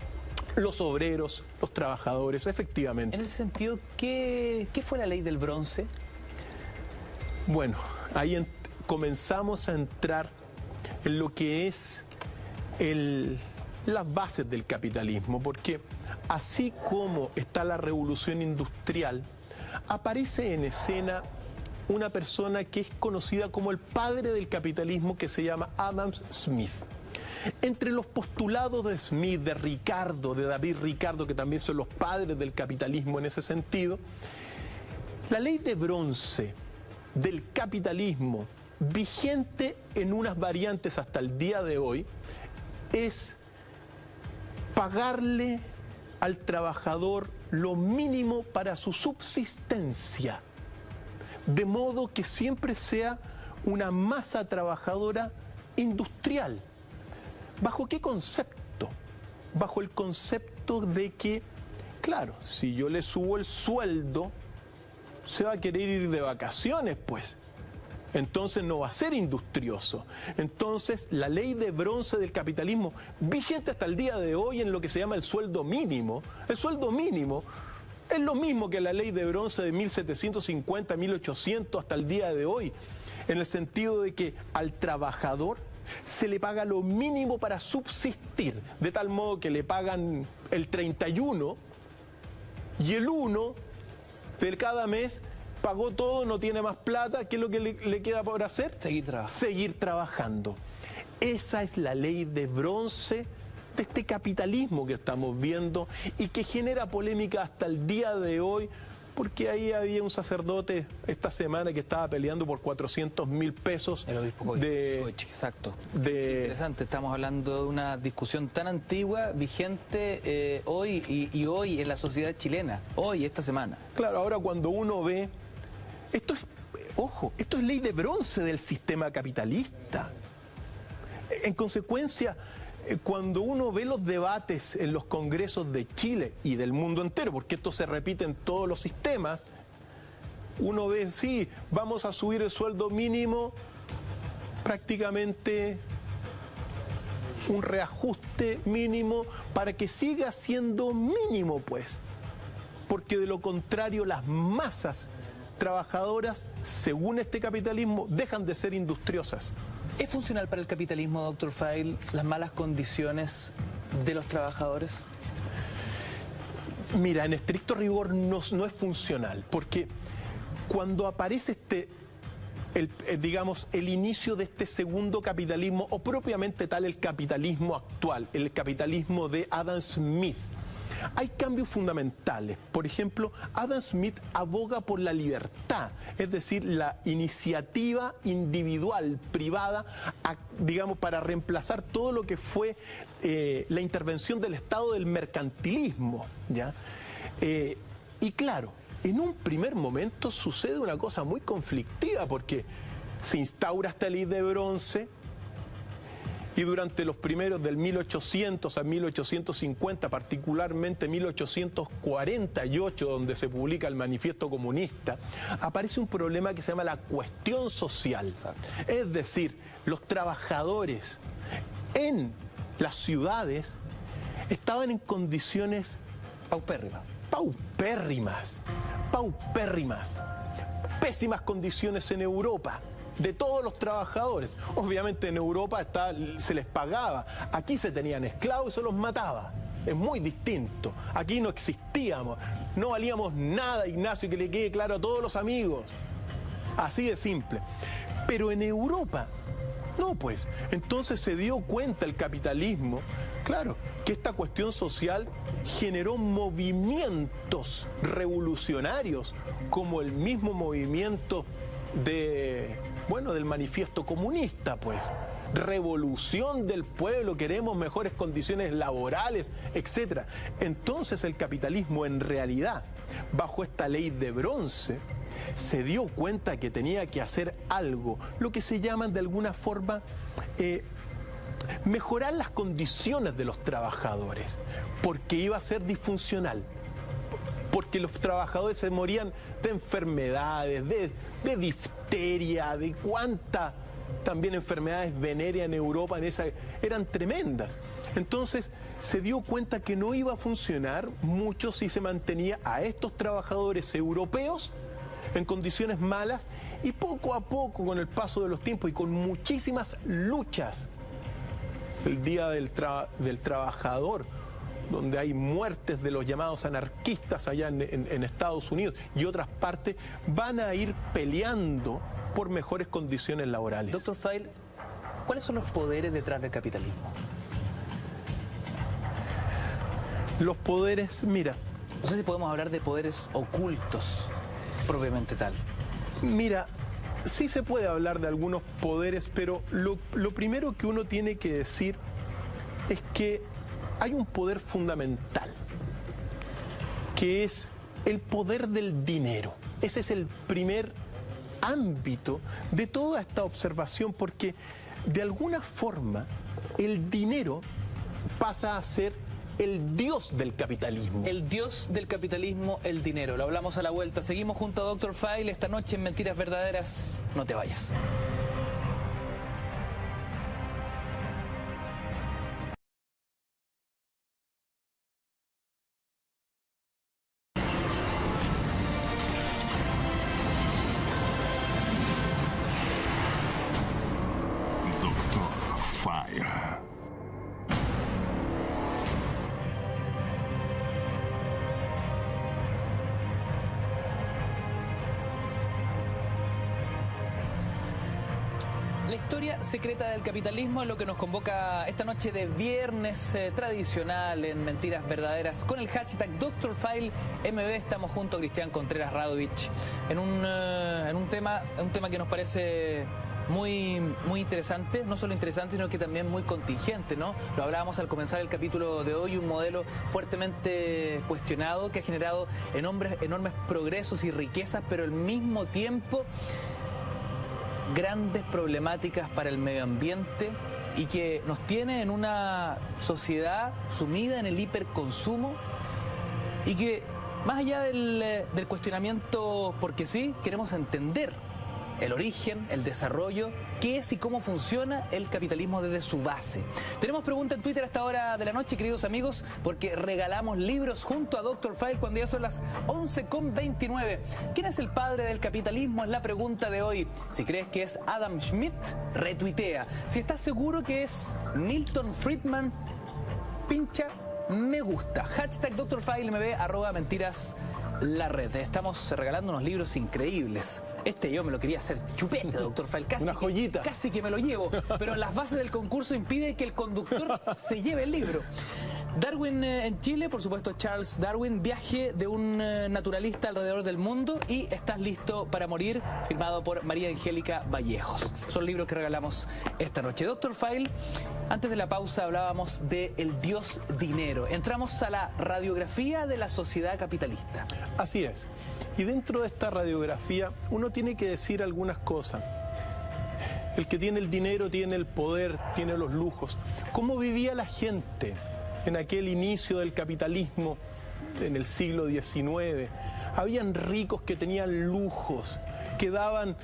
Los obreros, los trabajadores, efectivamente. En ese sentido, ¿qué fue la ley del bronce? Bueno, ahí comenzamos a entrar en lo que es las bases del capitalismo, porque así como está la revolución industrial, aparece en escena una persona que es conocida como el padre del capitalismo, que se llama Adam Smith. Entre los postulados de Smith, de Ricardo, de David Ricardo, que también son los padres del capitalismo en ese sentido, la ley de bronce del capitalismo, vigente en unas variantes hasta el día de hoy, es pagarle al trabajador lo mínimo para su subsistencia, de modo que siempre sea una masa trabajadora industrial. ¿Bajo qué concepto? Bajo el concepto de que, claro, si yo le subo el sueldo, se va a querer ir de vacaciones, pues. Entonces no va a ser industrioso. Entonces la ley de bronce del capitalismo, vigente hasta el día de hoy en lo que se llama el sueldo mínimo es lo mismo que la ley de bronce de 1750, 1800 hasta el día de hoy, en el sentido de que al trabajador se le paga lo mínimo para subsistir, de tal modo que le pagan el 31 y el 1 de cada mes pagó todo, no tiene más plata, ¿qué es lo que le queda por hacer? Seguir trabajando. Seguir trabajando. Esa es la ley de bronce de este capitalismo que estamos viendo y que genera polémica hasta el día de hoy, porque ahí había un sacerdote esta semana que estaba peleando por 400.000 pesos. El obispo Goich, exacto. Interesante, estamos hablando de una discusión tan antigua, vigente hoy y hoy en la sociedad chilena, hoy, esta semana. Claro, ahora cuando uno ve, esto es, ojo, esto es ley de bronce del sistema capitalista. En consecuencia, cuando uno ve los debates en los congresos de Chile y del mundo entero, porque esto se repite en todos los sistemas, uno ve, sí, vamos a subir el sueldo mínimo, prácticamente un reajuste mínimo para que siga siendo mínimo, pues, porque de lo contrario las masas trabajadoras, según este capitalismo, dejan de ser industriosas. ¿Es funcional para el capitalismo, doctor Feil, las malas condiciones de los trabajadores? Mira, en estricto rigor no es funcional, porque cuando aparece digamos, el inicio de este segundo capitalismo, o propiamente tal el capitalismo actual, el capitalismo de Adam Smith, hay cambios fundamentales. Por ejemplo, Adam Smith aboga por la libertad, es decir, la iniciativa individual, privada, digamos, para reemplazar todo lo que fue la intervención del Estado del mercantilismo, ¿ya? Y claro, en un primer momento sucede una cosa muy conflictiva, porque se instaura esta ley de bronce, y durante los primeros del 1800 a 1850, particularmente 1848, donde se publica el Manifiesto Comunista, aparece un problema que se llama la cuestión social. Es decir, los trabajadores en las ciudades estaban en condiciones paupérrimas, pésimas condiciones en Europa, de todos los trabajadores. Obviamente en Europa se les pagaba, aquí se tenían esclavos y se los mataba. Es muy distinto. Aquí no existíamos, no valíamos nada, Ignacio, que le quede claro a todos los amigos. Así de simple. Pero en Europa, no, pues. Entonces se dio cuenta el capitalismo, claro, que esta cuestión social generó movimientos revolucionarios, como el mismo movimiento del Manifiesto Comunista, pues. Revolución del pueblo, queremos mejores condiciones laborales, etc. Entonces el capitalismo, en realidad, bajo esta ley de bronce, se dio cuenta que tenía que hacer algo, lo que se llaman de alguna forma mejorar las condiciones de los trabajadores, porque iba a ser disfuncional, porque los trabajadores se morían de enfermedades, de difteria, de cuánta también enfermedades venéreas en Europa eran tremendas. Entonces se dio cuenta que no iba a funcionar mucho si se mantenía a estos trabajadores europeos en condiciones malas, y poco a poco, con el paso de los tiempos y con muchísimas luchas, el Día del Trabajador, donde hay muertes de los llamados anarquistas allá en Estados Unidos y otras partes, van a ir peleando por mejores condiciones laborales. Doctor Feil, ¿cuáles son los poderes detrás del capitalismo? Los poderes, mira... No sé si podemos hablar de poderes ocultos, propiamente tal. Mira, sí se puede hablar de algunos poderes, pero lo primero que uno tiene que decir es que hay un poder fundamental, que es el poder del dinero. Ese es el primer ámbito de toda esta observación, porque de alguna forma el dinero pasa a ser el dios del capitalismo. El dios del capitalismo, el dinero. Lo hablamos a la vuelta. Seguimos junto a Dr. Feil esta noche en Mentiras Verdaderas. No te vayas. Dr. Feil. La historia secreta del capitalismo es lo que nos convoca esta noche de viernes tradicional en Mentiras Verdaderas con el hashtag DrFileMB. Estamos junto a Cristian Contreras Radovich en un tema que nos parece muy interesante, no solo interesante, sino que también muy contingente, ¿no? Lo hablábamos al comenzar el capítulo de hoy, un modelo fuertemente cuestionado que ha generado enormes progresos y riquezas, pero al mismo tiempo grandes problemáticas para el medio ambiente y que nos tiene en una sociedad sumida en el hiperconsumo y que más allá del cuestionamiento porque sí, queremos entender el origen, el desarrollo, qué es y cómo funciona el capitalismo desde su base. Tenemos pregunta en Twitter a esta hora de la noche, queridos amigos, porque regalamos libros junto a Dr. File cuando ya son las 11:29. ¿Quién es el padre del capitalismo? Es la pregunta de hoy. Si crees que es Adam Smith, retuitea. Si estás seguro que es Milton Friedman, pincha me gusta. Hashtag DrFileMB, @mentiras la red. Estamos regalando unos libros increíbles. Yo me lo quería hacer chupete, Dr. File. Una joyita. Casi que me lo llevo. Pero las bases del concurso impiden que el conductor se lleve el libro. Darwin en Chile, por supuesto Charles Darwin, viaje de un naturalista alrededor del mundo y Estás listo para morir, firmado por María Angélica Vallejos. Son libros que regalamos esta noche. Dr. File, antes de la pausa hablábamos del dios dinero. Entramos a la radiografía de la sociedad capitalista. Así es. Y dentro de esta radiografía uno tiene que decir algunas cosas. El que tiene el dinero tiene el poder, tiene los lujos. ¿Cómo vivía la gente en aquel inicio del capitalismo en el siglo XIX? Habían ricos que tenían lujos, que daban,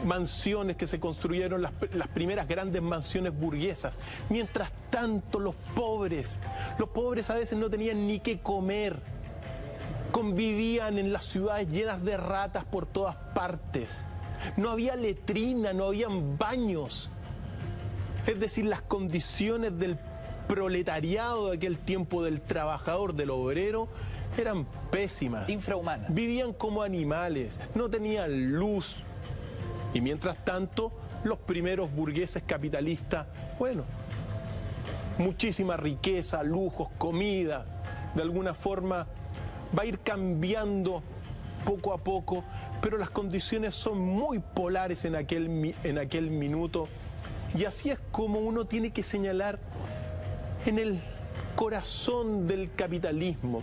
mansiones que se construyeron, las primeras grandes mansiones burguesas. Mientras tanto, los pobres a veces no tenían ni qué comer. Convivían en las ciudades llenas de ratas por todas partes. No había letrina, no habían baños. Es decir, las condiciones del proletariado de aquel tiempo, del trabajador, del obrero, eran pésimas. Infrahumanas. Vivían como animales, no tenían luz. Y mientras tanto, los primeros burgueses capitalistas, muchísima riqueza, lujos, comida, de alguna forma va a ir cambiando poco a poco, pero las condiciones son muy polares en aquel minuto. Y así es como uno tiene que señalar en el corazón del capitalismo.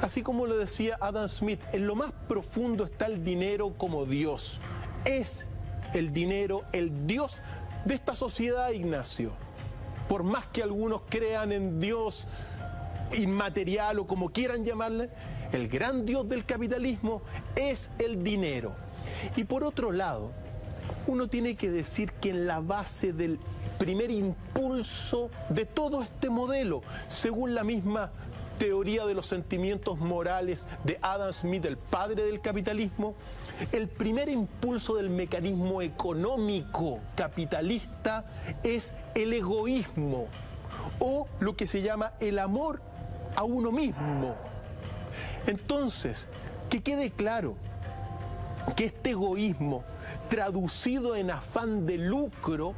Así como lo decía Adam Smith, en lo más profundo está el dinero como Dios. Es el dinero el Dios de esta sociedad, Ignacio. Por más que algunos crean en Dios inmaterial o como quieran llamarle, el gran Dios del capitalismo es el dinero. Y por otro lado, uno tiene que decir que en la base del primer impulso de todo este modelo, según la misma teoría de los sentimientos morales de Adam Smith, el padre del capitalismo, el primer impulso del mecanismo económico capitalista es el egoísmo, o lo que se llama el amor a uno mismo. Entonces, que quede claro que este egoísmo, traducido en afán de lucro,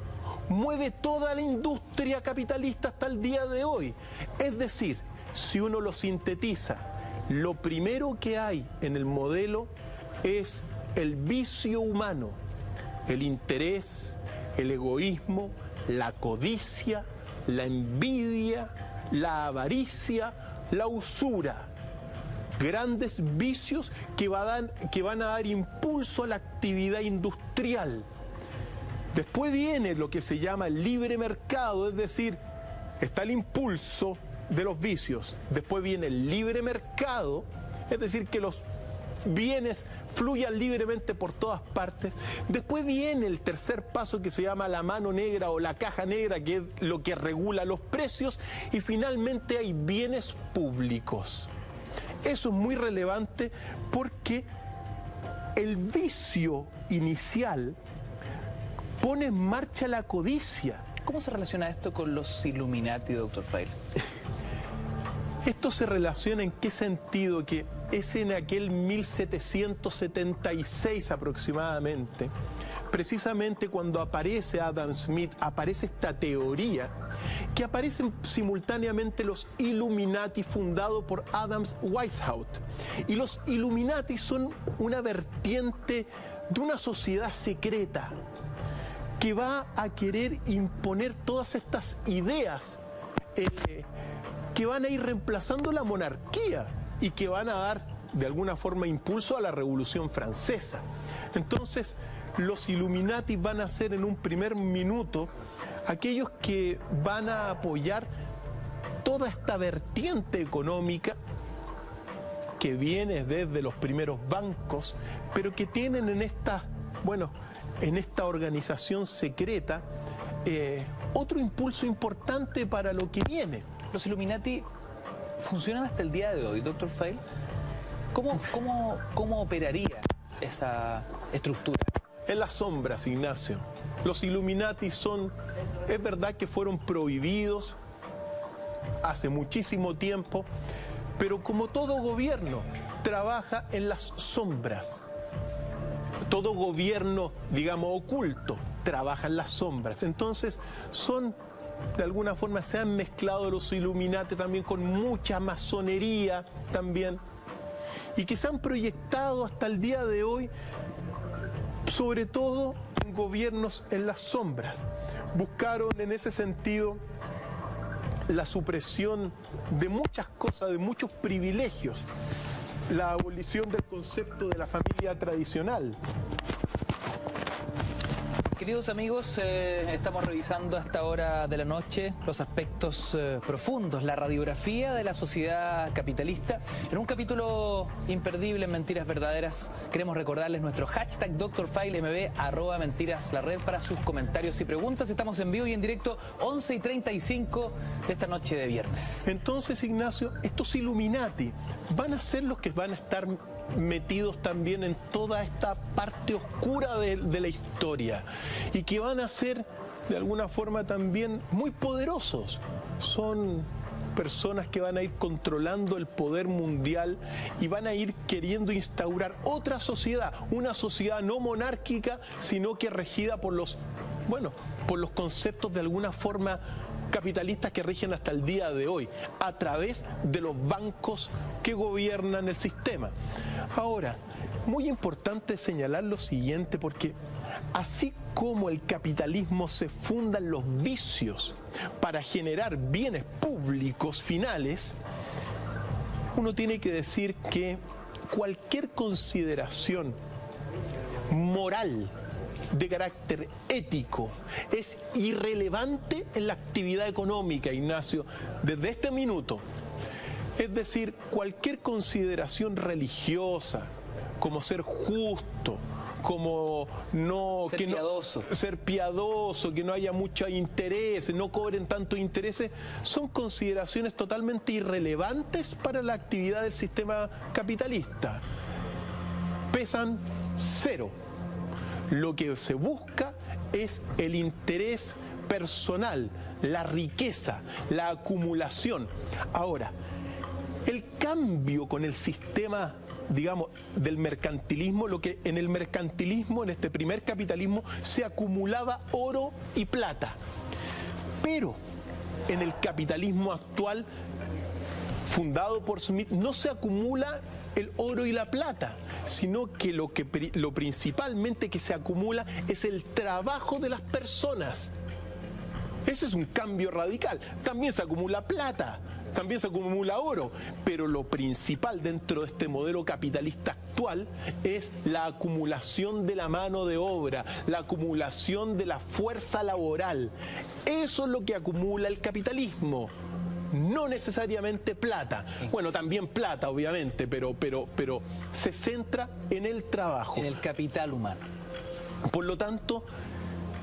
mueve toda la industria capitalista hasta el día de hoy. Es decir, si uno lo sintetiza, lo primero que hay en el modelo es el vicio humano, el interés, el egoísmo, la codicia, la envidia, la avaricia, la usura. Grandes vicios que van a dar impulso a la actividad industrial. Después viene lo que se llama el libre mercado, es decir, está el impulso de los vicios. Después viene el libre mercado, es decir, que los bienes fluyan libremente por todas partes. Después viene el tercer paso que se llama la mano negra o la caja negra, que es lo que regula los precios. Y finalmente hay bienes públicos. Eso es muy relevante porque el vicio inicial pone en marcha la codicia. ¿Cómo se relaciona esto con los Illuminati, Dr. File? Esto se relaciona en qué sentido, que es en aquel 1776 aproximadamente, precisamente cuando aparece Adam Smith, aparece esta teoría, que aparecen simultáneamente los Illuminati fundados por Adam Weishaupt. Y los Illuminati son una vertiente de una sociedad secreta que va a querer imponer todas estas ideas que van a ir reemplazando la monarquía y que van a dar de alguna forma impulso a la Revolución Francesa. Entonces, los Illuminati van a ser en un primer minuto aquellos que van a apoyar toda esta vertiente económica que viene desde los primeros bancos, pero que tienen en esta organización secreta otro impulso importante para lo que viene. Los Illuminati funcionan hasta el día de hoy, Dr. Feil. ¿Cómo operaría esa estructura? En las sombras, Ignacio. Los Illuminati es verdad que fueron prohibidos hace muchísimo tiempo, pero como todo gobierno, trabaja en las sombras. Todo gobierno, digamos, oculto, trabaja en las sombras. Entonces, de alguna forma se han mezclado los Illuminati también con mucha masonería también, y que se han proyectado hasta el día de hoy, sobre todo en gobiernos en las sombras. Buscaron en ese sentido la supresión de muchas cosas, de muchos privilegios, la abolición del concepto de la familia tradicional. Queridos amigos, estamos revisando a esta hora de la noche los aspectos profundos, la radiografía de la sociedad capitalista. En un capítulo imperdible en Mentiras Verdaderas, queremos recordarles nuestro hashtag DrFeilMB, @mentiras_la_red para sus comentarios y preguntas. Estamos en vivo y en directo 11:35 de esta noche de viernes. Entonces, Ignacio, estos Illuminati van a ser los que van a estar metidos también en toda esta parte oscura de la historia y que van a ser de alguna forma también muy poderosos. Son personas que van a ir controlando el poder mundial y van a ir queriendo instaurar otra sociedad, una sociedad no monárquica, sino que regida por los conceptos de alguna forma capitalistas que rigen hasta el día de hoy, a través de los bancos que gobiernan el sistema. Ahora, muy importante señalar lo siguiente, porque así como el capitalismo se funda en los vicios para generar bienes públicos finales, uno tiene que decir que cualquier consideración moral de carácter ético es irrelevante en la actividad económica, Ignacio, desde este minuto. Es decir, cualquier consideración religiosa, como ser justo, como ser piadoso, que no haya mucho interés, no cobren tanto intereses, son consideraciones totalmente irrelevantes para la actividad del sistema capitalista. Pesan cero. Lo que se busca es el interés personal, la riqueza, la acumulación. Ahora, el cambio con el sistema, digamos, del mercantilismo, lo que en el mercantilismo, en este primer capitalismo, se acumulaba oro y plata. Pero en el capitalismo actual, fundado por Smith, no se acumula el oro y la plata, sino que lo principalmente que se acumula es el trabajo de las personas. Ese es un cambio radical. También se acumula plata, también se acumula oro, pero lo principal dentro de este modelo capitalista actual es la acumulación de la mano de obra, la acumulación de la fuerza laboral. Eso es lo que acumula el capitalismo. No necesariamente plata. Bueno, también plata, obviamente, pero se centra en el trabajo. En el capital humano. Por lo tanto,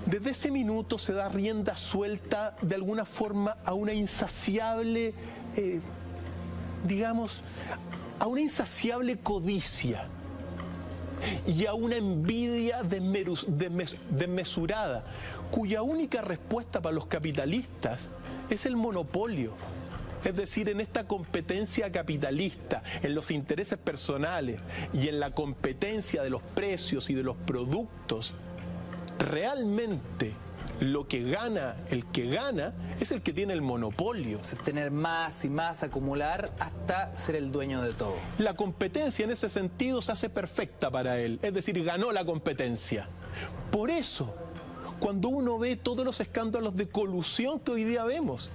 desde ese minuto se da rienda suelta de alguna forma a una insaciable, a una insaciable codicia y a una envidia desmesurada, cuya única respuesta para los capitalistas es el monopolio. Es decir, en esta competencia capitalista, en los intereses personales y en la competencia de los precios y de los productos, realmente lo que gana, el que gana, es el que tiene el monopolio. O sea, tener más y más, acumular hasta ser el dueño de todo. La competencia en ese sentido se hace perfecta para él, es decir, ganó la competencia. Por eso, cuando uno ve todos los escándalos de colusión que hoy día vemos,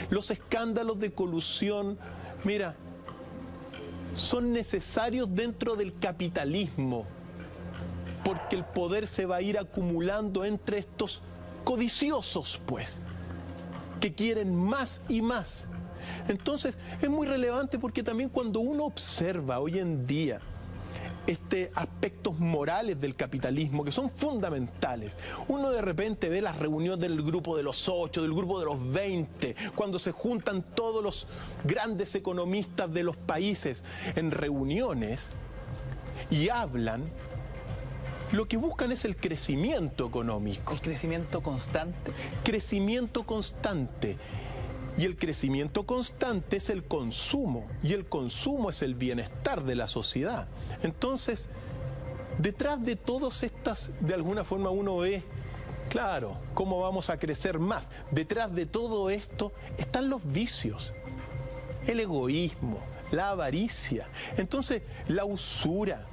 los escándalos de colusión, mira, son necesarios dentro del capitalismo, porque el poder se va a ir acumulando entre estos codiciosos, pues, que quieren más y más. Entonces, es muy relevante porque también cuando uno observa hoy en día aspectos morales del capitalismo que son fundamentales, uno de repente ve las reuniones del grupo de los 8, del grupo de los 20, cuando se juntan todos los grandes economistas de los países en reuniones y hablan. Lo que buscan es el crecimiento económico. El crecimiento constante. Crecimiento constante. Y el crecimiento constante es el consumo. Y el consumo es el bienestar de la sociedad. Entonces, detrás de todas estas, de alguna forma uno ve, claro, cómo vamos a crecer más. Detrás de todo esto están los vicios. El egoísmo, la avaricia. Entonces, la usura.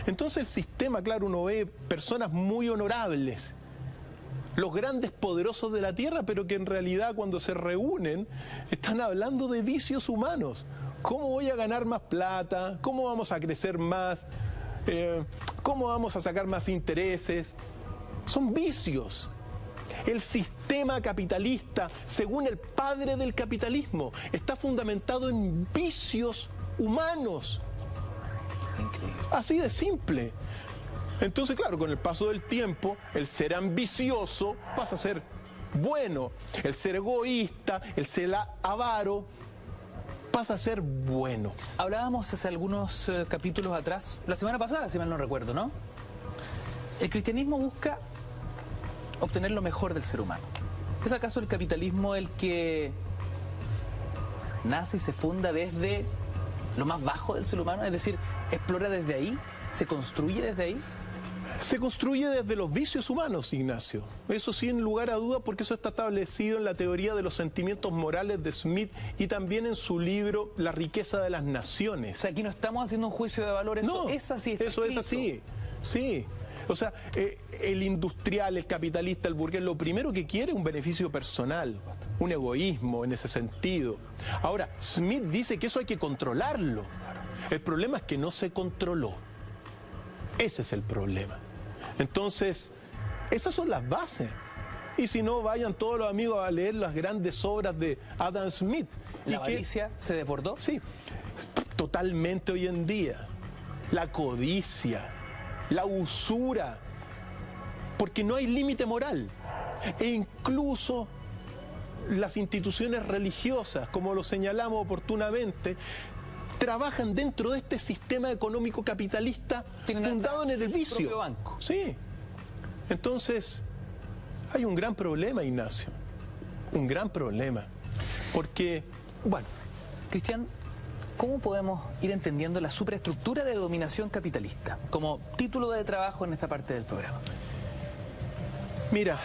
Entonces el sistema, claro, uno ve personas muy honorables, los grandes poderosos de la tierra, pero que en realidad cuando se reúnen están hablando de vicios humanos. ¿Cómo voy a ganar más plata? ¿Cómo vamos a crecer más? ¿Cómo vamos a sacar más intereses? Son vicios. El sistema capitalista, según el padre del capitalismo, está fundamentado en vicios humanos. Increíble. Así de simple. Entonces, claro, con el paso del tiempo, el ser ambicioso pasa a ser bueno. El ser egoísta, el ser avaro, pasa a ser bueno. Hablábamos hace algunos capítulos atrás, la semana pasada, si mal no recuerdo, ¿no? El cristianismo busca obtener lo mejor del ser humano. ¿Es acaso el capitalismo el que nace y se funda desde lo más bajo del ser humano? Es decir, ¿explora desde ahí? ¿Se construye desde ahí? Se construye desde los vicios humanos, Ignacio. Eso sin lugar a duda, porque eso está establecido en la teoría de los sentimientos morales de Smith y también en su libro La riqueza de las naciones. O sea, aquí no estamos haciendo un juicio de valor, eso No, es así. Está eso es escrito. así, sí. O sea, el industrial, el capitalista, el burgués, lo primero que quiere es un beneficio personal, un egoísmo en ese sentido. Ahora, Smith dice que eso hay que controlarlo. El problema es que no se controló. Ese es el problema. Entonces, esas son las bases. Y si no, vayan todos los amigos a leer las grandes obras de Adam Smith. ¿La avaricia se desbordó? Sí, totalmente hoy en día. La codicia, la usura, porque no hay límite moral. E incluso las instituciones religiosas, como lo señalamos oportunamente, trabajan dentro de este sistema económico capitalista fundado en el vicio. Propio banco. Sí. Entonces, hay un gran problema, Ignacio. Un gran problema. Porque, bueno, Cristian, ¿cómo podemos ir entendiendo la superestructura de dominación capitalista como título de trabajo en esta parte del programa? mira,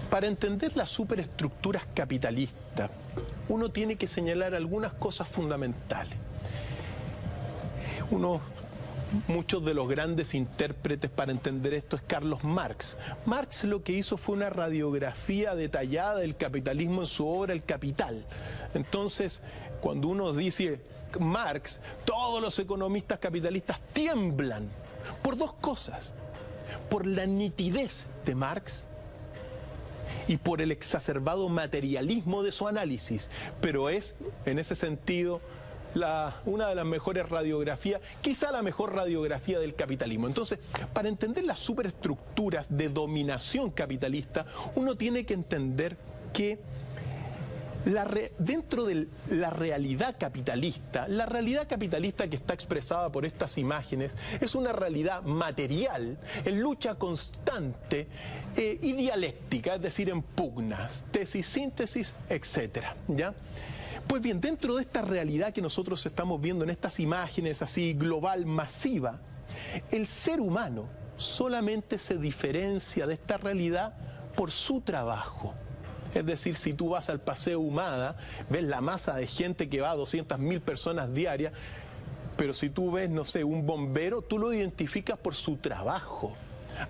para entender las superestructuras capitalistas, uno tiene que señalar algunas cosas fundamentales. Muchos de los grandes intérpretes para entender esto es Carlos Marx. Marx lo que hizo fue una radiografía detallada del capitalismo en su obra El Capital. Entonces, cuando uno dice Marx, todos los economistas capitalistas tiemblan por dos cosas: por la nitidez de Marx y por el exacerbado materialismo de su análisis. Pero es, en ese sentido, una de las mejores radiografías, quizá la mejor radiografía del capitalismo. Entonces, para entender las superestructuras de dominación capitalista, uno tiene que entender que dentro de la realidad capitalista que está expresada por estas imágenes, es una realidad material, en lucha constante y dialéctica, es decir, en pugnas, tesis, síntesis, etcétera, ¿ya? Pues bien, dentro de esta realidad que nosotros estamos viendo en estas imágenes así global, masiva, el ser humano solamente se diferencia de esta realidad por su trabajo. Es decir, si tú vas al Paseo Humada, ves la masa de gente que va a 200.000 personas diarias, pero si tú ves, no sé, un bombero, tú lo identificas por su trabajo.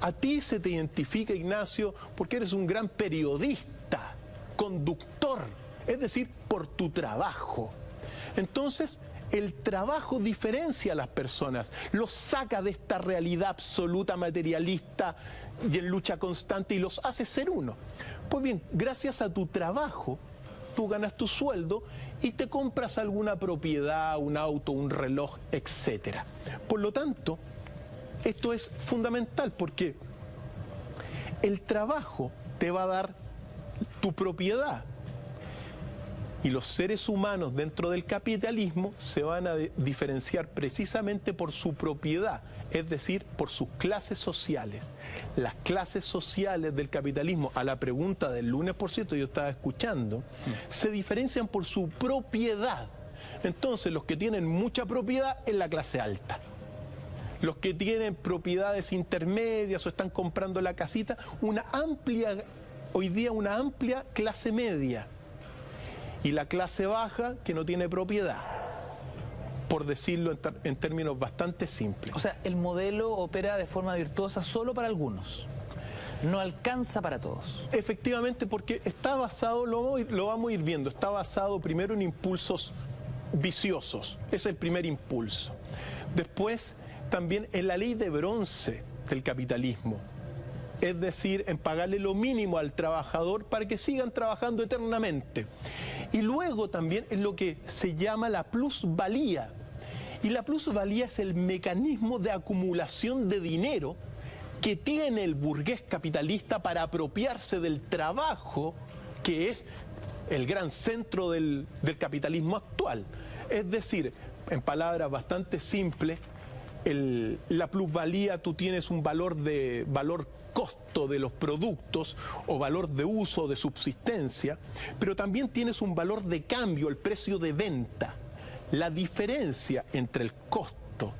A ti se te identifica, Ignacio, porque eres un gran periodista, conductor, es decir, por tu trabajo. Entonces, el trabajo diferencia a las personas, los saca de esta realidad absoluta materialista y en lucha constante y los hace ser uno. Pues bien, gracias a tu trabajo, tú ganas tu sueldo y te compras alguna propiedad, un auto, un reloj, etc. Por lo tanto, esto es fundamental porque el trabajo te va a dar tu propiedad. Y los seres humanos dentro del capitalismo se van a diferenciar precisamente por su propiedad, es decir, por sus clases sociales. Las clases sociales del capitalismo, a la pregunta del lunes, por cierto, yo estaba escuchando, se diferencian por su propiedad. Entonces, los que tienen mucha propiedad es la clase alta. Los que tienen propiedades intermedias o están comprando la casita, hoy día una amplia clase media. Y la clase baja que no tiene propiedad, por decirlo en términos bastante simples. O sea, el modelo opera de forma virtuosa solo para algunos, no alcanza para todos. Efectivamente, porque está basado, lo vamos a ir viendo, está basado primero en impulsos viciosos, es el primer impulso. Después, también en la ley de bronce del capitalismo. Es decir, en pagarle lo mínimo al trabajador para que sigan trabajando eternamente. Y luego también en lo que se llama la plusvalía. Y la plusvalía es el mecanismo de acumulación de dinero que tiene el burgués capitalista para apropiarse del trabajo, que es el gran centro del capitalismo actual. Es decir, en palabras bastante simples, la plusvalía, tú tienes un valor costo de los productos o valor de uso de subsistencia, pero también tienes un valor de cambio, el precio de venta. La diferencia entre el costo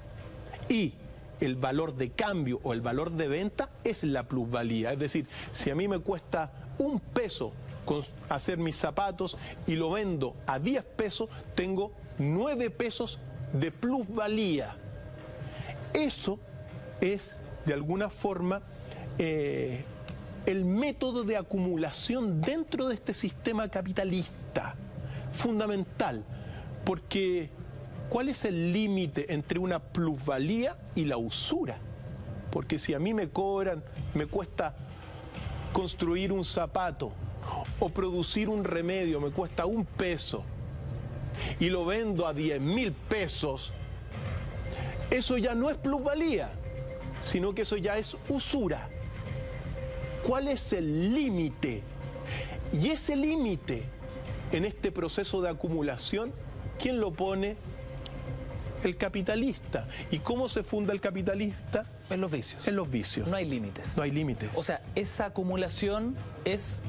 y el valor de cambio o el valor de venta es la plusvalía. Es decir, si a mí me cuesta $1 hacer mis zapatos y lo vendo a 10 pesos, tengo 9 pesos de plusvalía. Eso es, de alguna forma, el método de acumulación dentro de este sistema capitalista, fundamental, porque ¿cuál es el límite entre una plusvalía y la usura? Porque si a mí me cuesta construir un zapato o producir un remedio, me cuesta $1 y lo vendo a 10.000 pesos, eso ya no es plusvalía, sino que eso ya es usura. ¿Cuál es el límite? Y ese límite en este proceso de acumulación, ¿quién lo pone? El capitalista. ¿Y cómo se funda el capitalista? En los vicios. En los vicios. No hay límites. No hay límites. O sea, esa acumulación es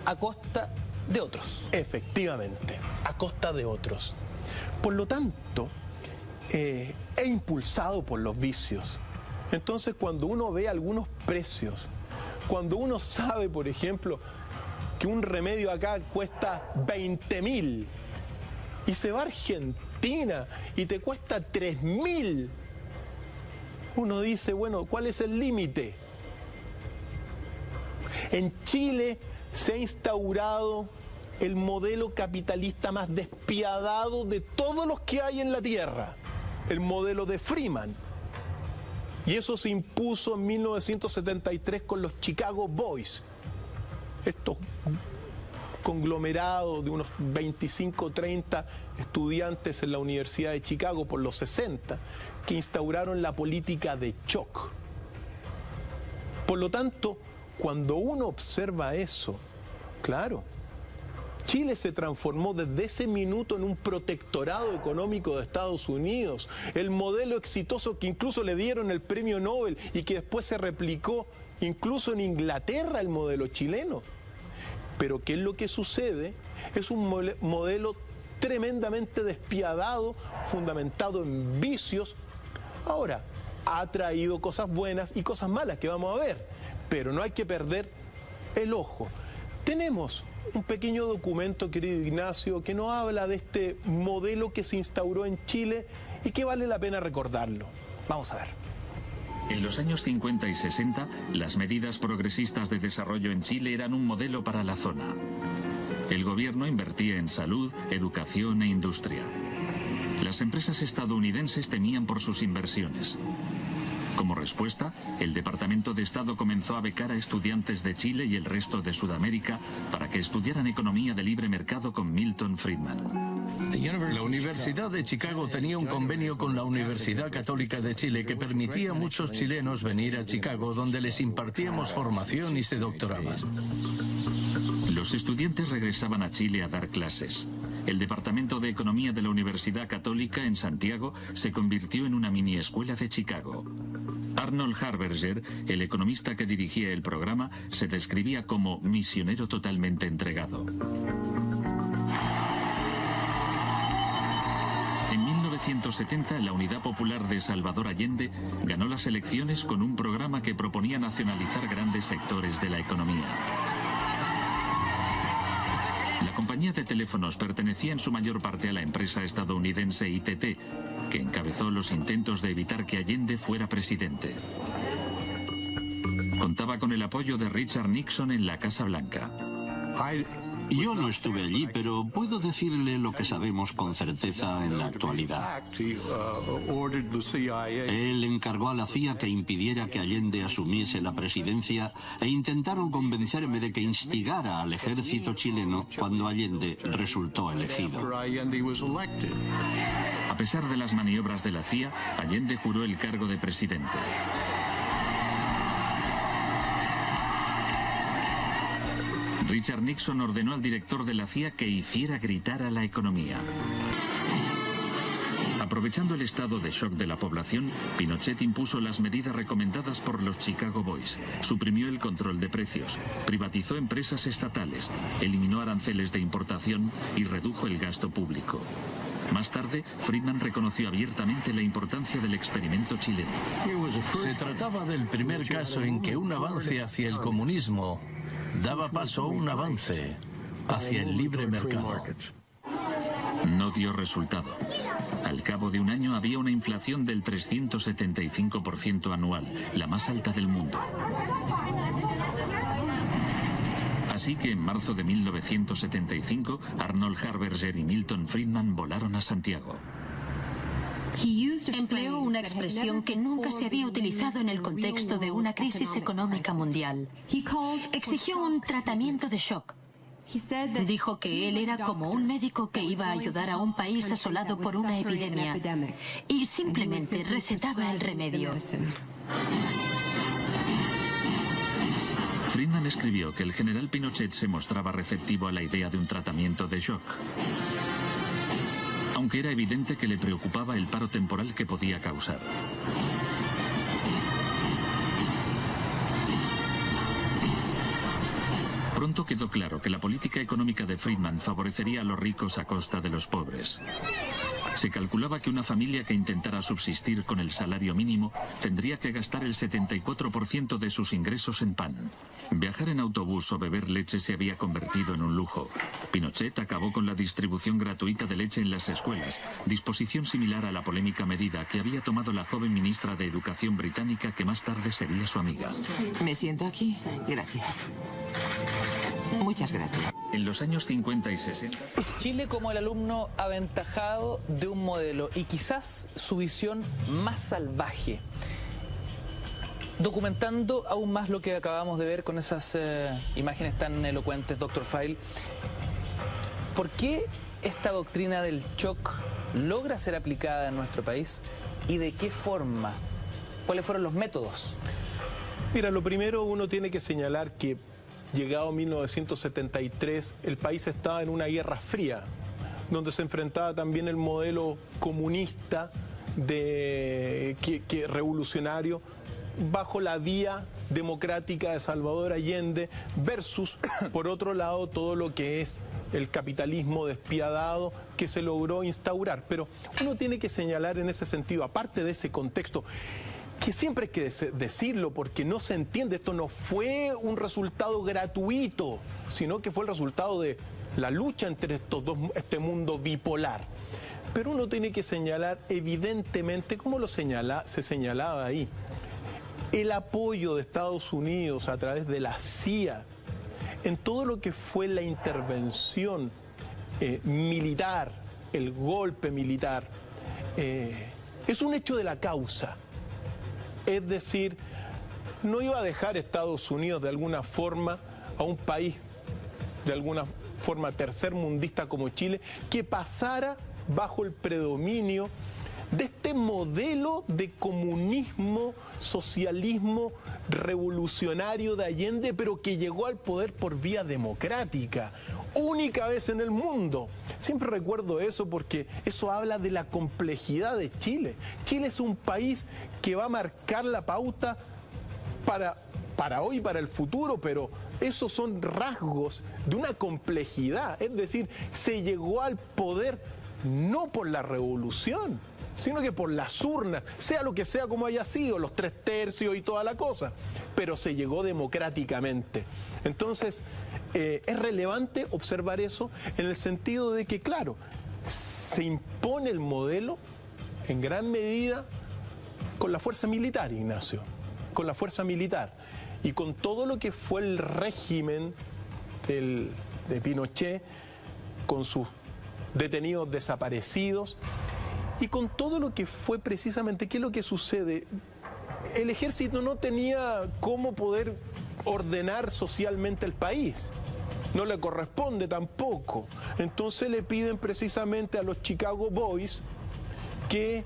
a costa de otros. Efectivamente, a costa de otros. Por lo tanto, es impulsado por los vicios. Entonces, cuando uno ve algunos precios, cuando uno sabe, por ejemplo, que un remedio acá cuesta 20.000 y se va a Argentina y te cuesta 3.000, uno dice, bueno, ¿cuál es el límite? En Chile se ha instaurado el modelo capitalista más despiadado de todos los que hay en la tierra, el modelo de Freeman. Y eso se impuso en 1973 con los Chicago Boys, estos conglomerados de unos 25 o 30 estudiantes en la Universidad de Chicago por los 60, que instauraron la política de shock. Por lo tanto, cuando uno observa eso, claro, Chile se transformó desde ese minuto en un protectorado económico de Estados Unidos, el modelo exitoso que incluso le dieron el premio Nobel y que después se replicó incluso en Inglaterra, el modelo chileno. Pero ¿qué es lo que sucede? Es un modelo tremendamente despiadado, fundamentado en vicios. Ahora, ha traído cosas buenas y cosas malas que vamos a ver, pero no hay que perder el ojo. Tenemos un pequeño documento, querido Ignacio, que nos habla de este modelo que se instauró en Chile y que vale la pena recordarlo. Vamos a ver. En los años 50 y 60, las medidas progresistas de desarrollo en Chile eran un modelo para la zona. El gobierno invertía en salud, educación e industria. Las empresas estadounidenses temían por sus inversiones. Como respuesta, el Departamento de Estado comenzó a becar a estudiantes de Chile y el resto de Sudamérica para que estudiaran economía de libre mercado con Milton Friedman. La Universidad de Chicago tenía un convenio con la Universidad Católica de Chile que permitía a muchos chilenos venir a Chicago, donde les impartíamos formación y se doctoraban. Los estudiantes regresaban a Chile a dar clases. El Departamento de Economía de la Universidad Católica en Santiago se convirtió en una mini escuela de Chicago. Arnold Harberger, el economista que dirigía el programa, se describía como misionero totalmente entregado. En 1970, la Unidad Popular de Salvador Allende ganó las elecciones con un programa que proponía nacionalizar grandes sectores de la economía. La compañía de teléfonos pertenecía en su mayor parte a la empresa estadounidense ITT, que encabezó los intentos de evitar que Allende fuera presidente. Contaba con el apoyo de Richard Nixon en la Casa Blanca. Yo no estuve allí, pero puedo decirle lo que sabemos con certeza en la actualidad. Él encargó a la CIA que impidiera que Allende asumiese la presidencia e intentaron convencerme de que instigara al ejército chileno cuando Allende resultó elegido. A pesar de las maniobras de la CIA, Allende juró el cargo de presidente. Richard Nixon ordenó al director de la CIA que hiciera gritar a la economía. Aprovechando el estado de shock de la población, Pinochet impuso las medidas recomendadas por los Chicago Boys. Suprimió el control de precios, privatizó empresas estatales, eliminó aranceles de importación y redujo el gasto público. Más tarde, Friedman reconoció abiertamente la importancia del experimento chileno. Se trataba del primer caso en que un avance hacia el comunismo daba paso a un avance hacia el libre mercado. No dio resultado. Al cabo de un año había una inflación del 375% anual, la más alta del mundo. Así que en marzo de 1975, Arnold Harberger y Milton Friedman volaron a Santiago. Empleó una expresión que nunca se había utilizado en el contexto de una crisis económica mundial. Exigió un tratamiento de shock. Dijo que él era como un médico que iba a ayudar a un país asolado por una epidemia y simplemente recetaba el remedio. Friedman escribió que el general Pinochet se mostraba receptivo a la idea de un tratamiento de shock, aunque era evidente que le preocupaba el paro temporal que podía causar. Pronto quedó claro que la política económica de Friedman favorecería a los ricos a costa de los pobres. Se calculaba que una familia que intentara subsistir con el salario mínimo tendría que gastar el 74% de sus ingresos en pan. Viajar en autobús o beber leche se había convertido en un lujo. Pinochet acabó con la distribución gratuita de leche en las escuelas, disposición similar a la polémica medida que había tomado la joven ministra de Educación británica que más tarde sería su amiga. Me siento aquí. Gracias. Muchas gracias. En los años 50 y 60... Chile como el alumno aventajado de un modelo y quizás su visión más salvaje. Documentando aún más lo que acabamos de ver con esas imágenes tan elocuentes, Dr. File, ¿por qué esta doctrina del shock logra ser aplicada en nuestro país y de qué forma? ¿Cuáles fueron los métodos? Mira, lo primero uno tiene que señalar que llegado 1973 el país estaba en una guerra fría, donde se enfrentaba también el modelo comunista revolucionario bajo la vía democrática de Salvador Allende versus, por otro lado, todo lo que es el capitalismo despiadado que se logró instaurar. Pero uno tiene que señalar en ese sentido, aparte de ese contexto, que siempre hay que decirlo porque no se entiende, esto no fue un resultado gratuito, sino que fue el resultado de la lucha entre estos dos, este mundo bipolar. Pero uno tiene que señalar evidentemente, como se señalaba ahí, el apoyo de Estados Unidos a través de la CIA en todo lo que fue la intervención militar, el golpe militar, es un hecho de la causa. Es decir, no iba a dejar Estados Unidos de alguna forma a un país de alguna forma tercermundista como Chile que pasara bajo el predominio de este modelo de comunismo, socialismo revolucionario de Allende, pero que llegó al poder por vía democrática, única vez en el mundo. Siempre recuerdo eso porque eso habla de la complejidad de Chile. Chile es un país que va a marcar la pauta para hoy y para el futuro, pero esos son rasgos de una complejidad. Es decir, se llegó al poder no por la revolución, sino que por las urnas, sea lo que sea como haya sido, los 3/3 y toda la cosa, pero se llegó democráticamente. Entonces, es relevante observar eso en el sentido de que, claro, se impone el modelo en gran medida con la fuerza militar, Ignacio, con la fuerza militar y con todo lo que fue el régimen de Pinochet, con sus detenidos desaparecidos, y con todo lo que fue precisamente, ¿qué es lo que sucede? El ejército no tenía cómo poder ordenar socialmente el país, no le corresponde tampoco. Entonces le piden precisamente a los Chicago Boys que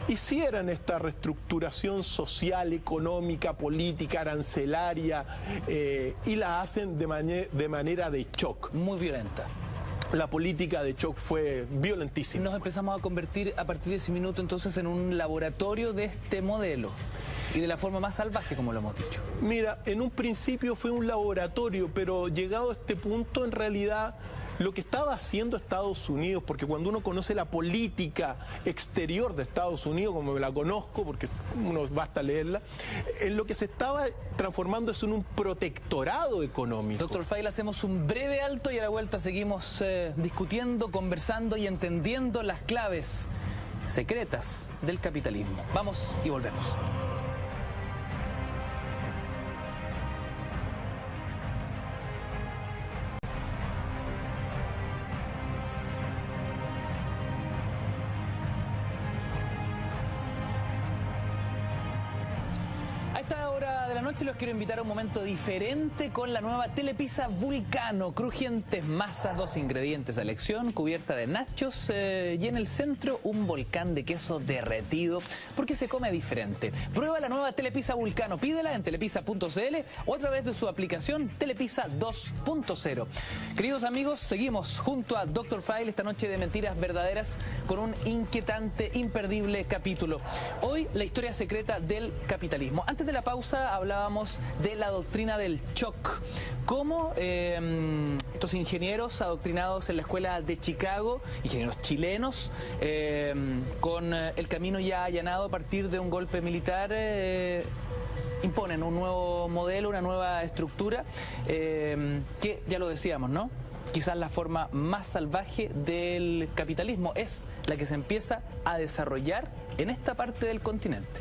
hicieran esta reestructuración social, económica, política, arancelaria, y la hacen de manera de shock. Muy violenta. La política de shock fue violentísima. Nos empezamos a convertir a partir de ese minuto entonces en un laboratorio de este modelo y de la forma más salvaje, como lo hemos dicho. Mira, en un principio fue un laboratorio, pero llegado a este punto en realidad lo que estaba haciendo Estados Unidos, porque cuando uno conoce la política exterior de Estados Unidos, como la conozco, porque uno basta leerla, en lo que se estaba transformando es en un protectorado económico. Doctor Feil, hacemos un breve alto y a la vuelta seguimos discutiendo, conversando y entendiendo las claves secretas del capitalismo. Vamos y volvemos. Los quiero invitar a un momento diferente con la nueva Telepizza Vulcano. Crujientes masas, 2 ingredientes a elección, cubierta de nachos y en el centro un volcán de queso derretido, porque se come diferente. Prueba la nueva Telepizza Vulcano, pídela en telepizza.cl o a través de su aplicación Telepizza 2.0. Queridos amigos, seguimos junto a Dr. Feil esta noche de Mentiras Verdaderas con un inquietante, imperdible capítulo. Hoy, la historia secreta del capitalismo. Antes de la pausa hablábamos de la doctrina del shock, cómo estos ingenieros adoctrinados en la escuela de Chicago, ingenieros chilenos, con el camino ya allanado a partir de un golpe militar, imponen un nuevo modelo, una nueva estructura, que ya lo decíamos, ¿no? Quizás la forma más salvaje del capitalismo es la que se empieza a desarrollar en esta parte del continente.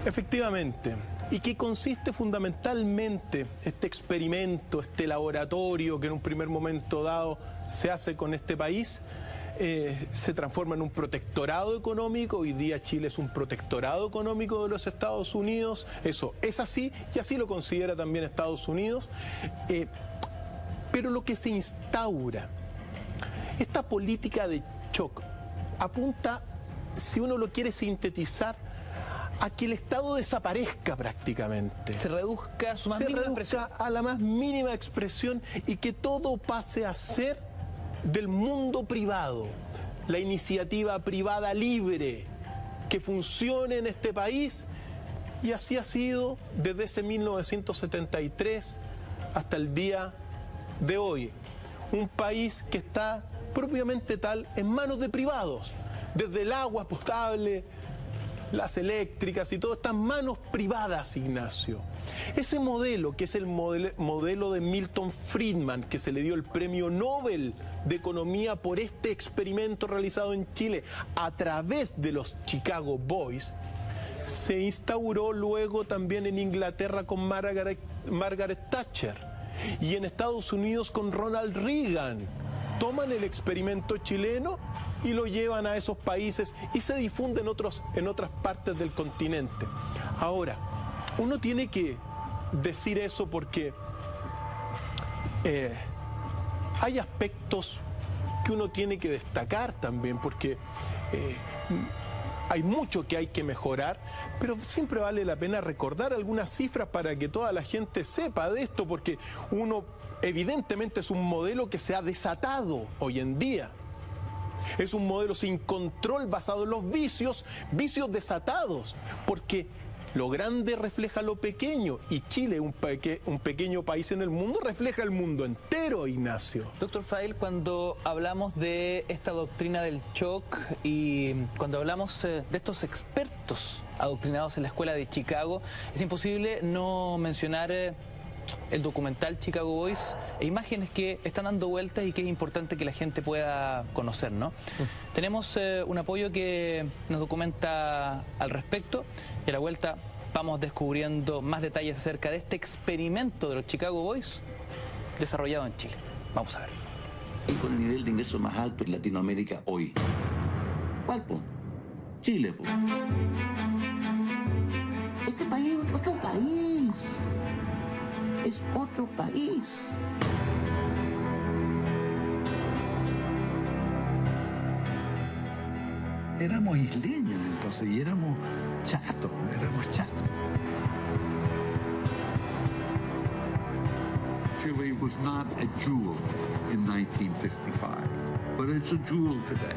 Efectivamente. ¿Y qué consiste fundamentalmente este experimento, este laboratorio que en un primer momento dado se hace con este país? Se transforma en un protectorado económico. Hoy día Chile es un protectorado económico de los Estados Unidos. Eso es así y así lo considera también Estados Unidos. Pero lo que se instaura, esta política de shock, apunta, si uno lo quiere sintetizar, a que el Estado desaparezca prácticamente. Se reduzca a su más mínima expresión. A la más mínima expresión y que todo pase a ser del mundo privado, la iniciativa privada libre que funcione en este país, y así ha sido desde ese 1973 hasta el día de hoy. un país que está propiamente tal en manos de privados, desde el agua potable, las eléctricas y todo está en manos privadas, Ignacio. Ese modelo, que es el modelo de Milton Friedman, que se le dio el premio Nobel de Economía por este experimento realizado en Chile a través de los Chicago Boys, se instauró luego también en Inglaterra con Margaret Thatcher y en Estados Unidos con Ronald Reagan. Toman el experimento chileno y lo llevan a esos países y se difunde en otras partes del continente. Ahora, uno tiene que decir eso porque hay aspectos que uno tiene que destacar también, porque hay mucho que hay que mejorar, pero siempre vale la pena recordar algunas cifras para que toda la gente sepa de esto, porque uno evidentemente es un modelo que se ha desatado hoy en día. Es un modelo sin control basado en los vicios desatados, porque lo grande refleja lo pequeño y Chile, un pequeño país en el mundo, refleja el mundo entero, Ignacio. Doctor Fail, cuando hablamos de esta doctrina del shock y cuando hablamos de estos expertos adoctrinados en la escuela de Chicago, es imposible no mencionar el documental Chicago Boys e imágenes que están dando vueltas y que es importante que la gente pueda conocer, ¿no? Tenemos un apoyo que nos documenta al respecto y a la vuelta vamos descubriendo más detalles acerca de este experimento de los Chicago Boys desarrollado en Chile. Vamos a ver. Y con el nivel de ingreso más alto en Latinoamérica hoy. ¿Cuál, po? Chile, po. Este país es otro país. Es otro país. Éramos isleños entonces y éramos chatos. Chile was not a jewel in 1955, but it's a jewel today.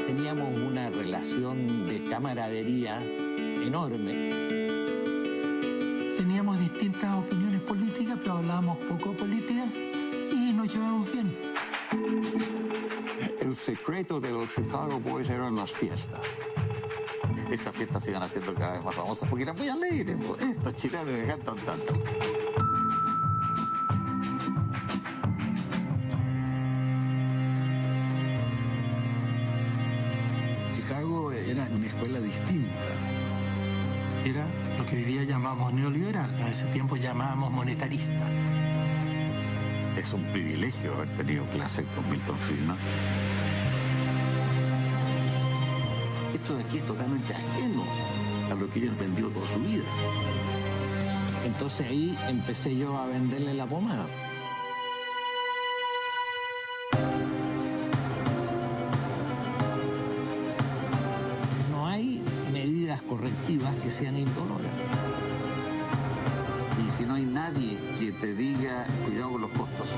Teníamos una relación de camaradería enorme. Teníamos distintas opiniones políticas, pero hablábamos poco política y nos llevábamos bien. El secreto de los Chicago Boys eran las fiestas. Estas fiestas se iban haciendo cada vez más famosas porque eran muy alegres. Estos chilenos se cantan tanto. Chicago era una escuela distinta. Era lo que hoy día llamamos neoliberal, en ese tiempo llamábamos monetarista. Es un privilegio haber tenido clases con Milton Friedman. Esto de aquí es totalmente ajeno a lo que ellos han aprendido toda su vida. Entonces ahí empecé yo a venderle la pomada. No hay medidas correctivas que sean indoloras. Y si no hay nadie que te diga cuidado con los costos.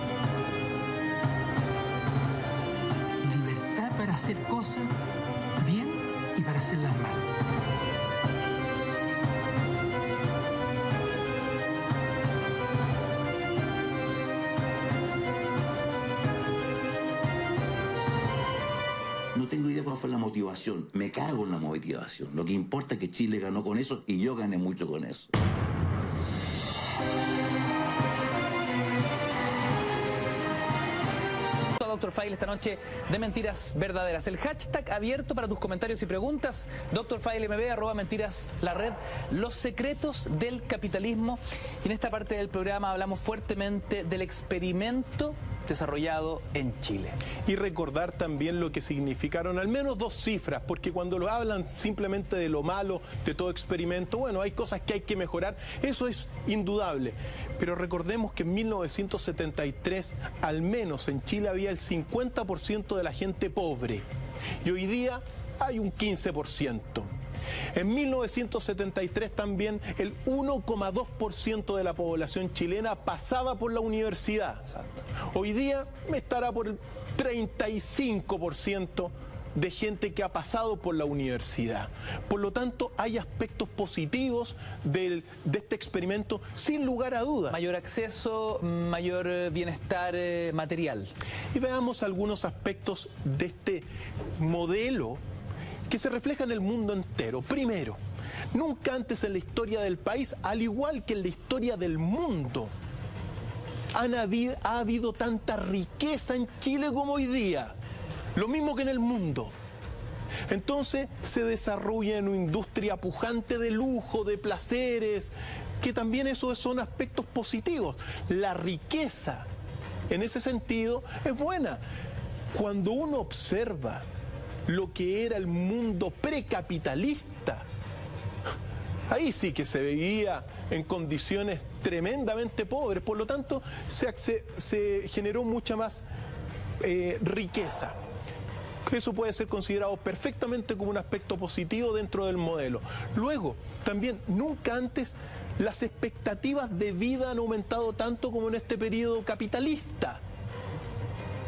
Libertad para hacer cosas bien y para hacerlas mal. No tengo idea cuál fue la motivación. Me cago en la motivación. Lo que importa es que Chile ganó con eso y yo gané mucho con eso. Dr. Fail esta noche de Mentiras Verdaderas. El hashtag abierto para tus comentarios y preguntas, drfailmb, @mentiras la red, los secretos del capitalismo. Y en esta parte del programa hablamos fuertemente del experimento desarrollado en Chile. Y recordar también lo que significaron al menos dos cifras, porque cuando lo hablan simplemente de lo malo de todo experimento, bueno, hay cosas que hay que mejorar, eso es indudable. Pero recordemos que en 1973, al menos en Chile, había el 50% de la gente pobre. Y hoy día hay un 15%. En 1973 también el 1,2% de la población chilena pasaba por la universidad. Hoy día estará por el 35% de gente que ha pasado por la universidad. Por lo tanto, hay aspectos positivos de este experimento, sin lugar a dudas. Mayor acceso, mayor bienestar material. Y veamos algunos aspectos de este modelo que se refleja en el mundo entero. Primero, nunca antes en la historia del país, al igual que en la historia del mundo, ha habido tanta riqueza en Chile como hoy día. Lo mismo que en el mundo. Entonces se desarrolla en una industria pujante de lujo, de placeres, que también esos son aspectos positivos. La riqueza, en ese sentido, es buena. Cuando uno observa lo que era el mundo precapitalista, ahí sí que se vivía en condiciones tremendamente pobres, por lo tanto se generó mucha más riqueza. Eso puede ser considerado perfectamente como un aspecto positivo dentro del modelo. Luego, también nunca antes las expectativas de vida han aumentado tanto como en este periodo capitalista.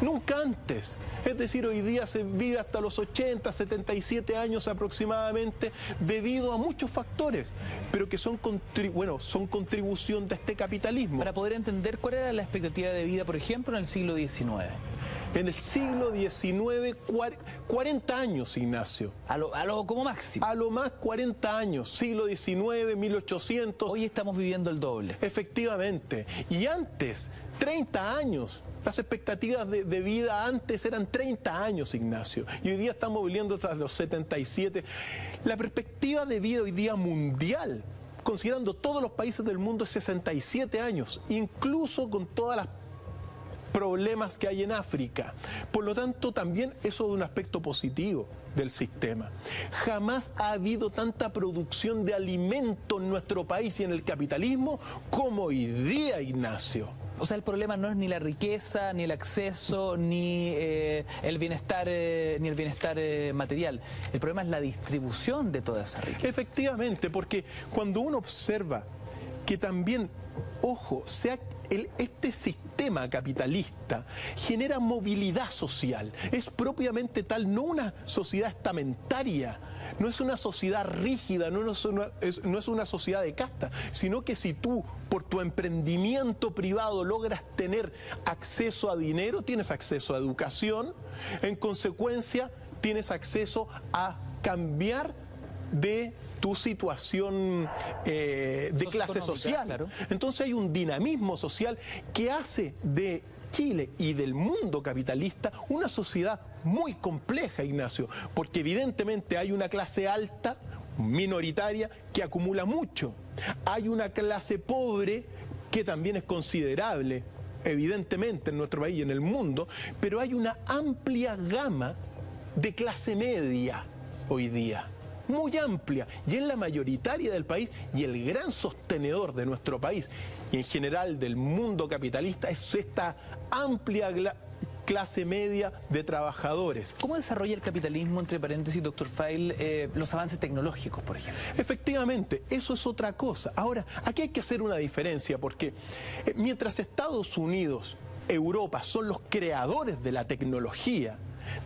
Nunca antes. Es decir, hoy día se vive hasta los 80, 77 años aproximadamente, debido a muchos factores, pero que son contribución de este capitalismo. Para poder entender cuál era la expectativa de vida, por ejemplo, en el siglo XIX. En el siglo XIX, 40 años, Ignacio. A lo como máximo. A lo más 40 años, siglo XIX, 1800. Hoy estamos viviendo el doble. Efectivamente. Y antes, 30 años. Las expectativas de vida antes eran 30 años, Ignacio. Y hoy día estamos viviendo hasta los 77. La perspectiva de vida hoy día mundial, considerando todos los países del mundo, es 67 años. Incluso con todas las problemas que hay en África. Por lo tanto, también eso es un aspecto positivo del sistema. Jamás ha habido tanta producción de alimento en nuestro país y en el capitalismo como hoy día, Ignacio. O sea, el problema no es ni la riqueza, ni el acceso, ni el bienestar material. El problema es la distribución de toda esa riqueza. Efectivamente, porque cuando uno observa que también, ojo, este sistema capitalista genera movilidad social. Es propiamente tal, no una sociedad estamentaria, no es una sociedad rígida, no es una sociedad de casta, sino que si tú, por tu emprendimiento privado, logras tener acceso a dinero, tienes acceso a educación, en consecuencia, tienes acceso a cambiar de tu situación de clase social. Claro. Entonces hay un dinamismo social que hace de Chile y del mundo capitalista una sociedad muy compleja, Ignacio, porque evidentemente hay una clase alta, minoritaria, que acumula mucho. Hay una clase pobre que también es considerable, evidentemente, en nuestro país y en el mundo, pero hay una amplia gama de clase media hoy día. Muy amplia, y es la mayoritaria del país, y el gran sostenedor de nuestro país y en general del mundo capitalista es esta amplia clase media de trabajadores. ¿Cómo desarrolla el capitalismo, entre paréntesis, doctor Feil, los avances tecnológicos, por ejemplo? Efectivamente, eso es otra cosa. Ahora, aquí hay que hacer una diferencia, porque mientras Estados Unidos, Europa son los creadores de la tecnología,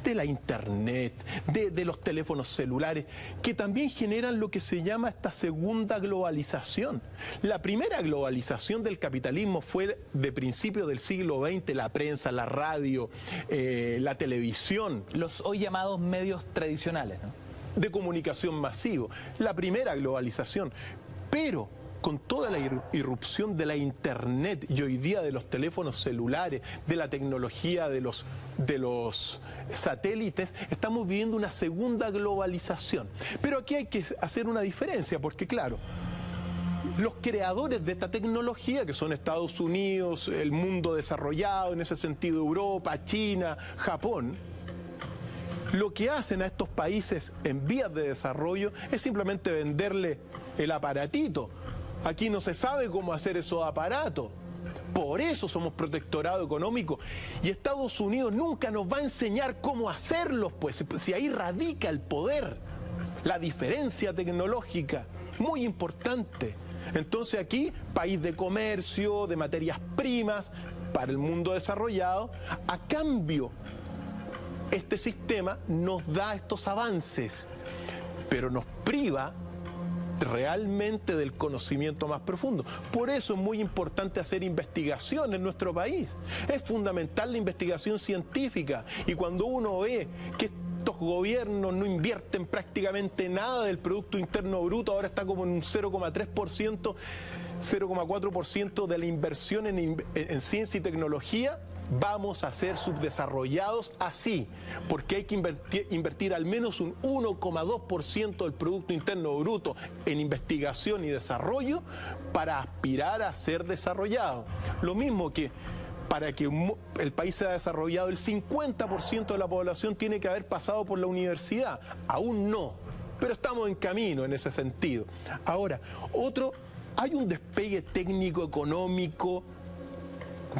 de la internet, de los teléfonos celulares, que también generan lo que se llama esta segunda globalización. La primera globalización del capitalismo fue de principios del siglo XX, la prensa, la radio, la televisión. Los hoy llamados medios tradicionales, ¿no? De comunicación masivo. La primera globalización. Pero con toda la irrupción de la internet y hoy día de los teléfonos celulares, de la tecnología de los satélites, estamos viviendo una segunda globalización. Pero aquí hay que hacer una diferencia, porque claro, los creadores de esta tecnología, que son Estados Unidos, el mundo desarrollado, en ese sentido Europa, China, Japón, lo que hacen a estos países en vías de desarrollo es simplemente venderle el aparatito. Aquí no se sabe cómo hacer esos aparatos. Por eso somos protectorado económico. Y Estados Unidos nunca nos va a enseñar cómo hacerlos, pues, si ahí radica el poder, la diferencia tecnológica, muy importante. Entonces aquí, país de comercio, de materias primas, para el mundo desarrollado, a cambio este sistema nos da estos avances, pero nos priva realmente del conocimiento más profundo. Por eso es muy importante hacer investigación en nuestro país. Es fundamental la investigación científica, y cuando uno ve que estos gobiernos no invierten prácticamente nada del Producto Interno Bruto, ahora está como en un 0,3%, 0,4% de la inversión en ciencia y tecnología, vamos a ser subdesarrollados así, porque hay que invertir al menos un 1,2% del Producto Interno Bruto en investigación y desarrollo para aspirar a ser desarrollado. Lo mismo que para que el país sea desarrollado, el 50% de la población tiene que haber pasado por la universidad. Aún no, pero estamos en camino en ese sentido. Ahora, hay un despegue técnico, económico,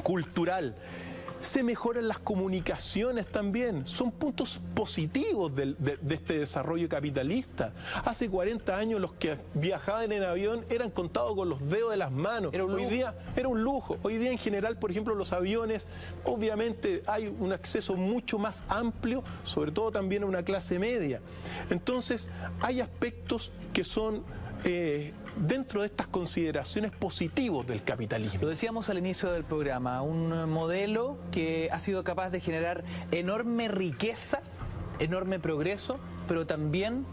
cultural. Se mejoran las comunicaciones también. Son puntos positivos de este desarrollo capitalista. Hace 40 años los que viajaban en avión eran contados con los dedos de las manos. Hoy día era un lujo. Hoy día en general, por ejemplo, los aviones, obviamente hay un acceso mucho más amplio, sobre todo también a una clase media. Entonces hay aspectos que son dentro de estas consideraciones positivos del capitalismo. Lo decíamos al inicio del programa, un modelo que ha sido capaz de generar enorme riqueza, enorme progreso, pero también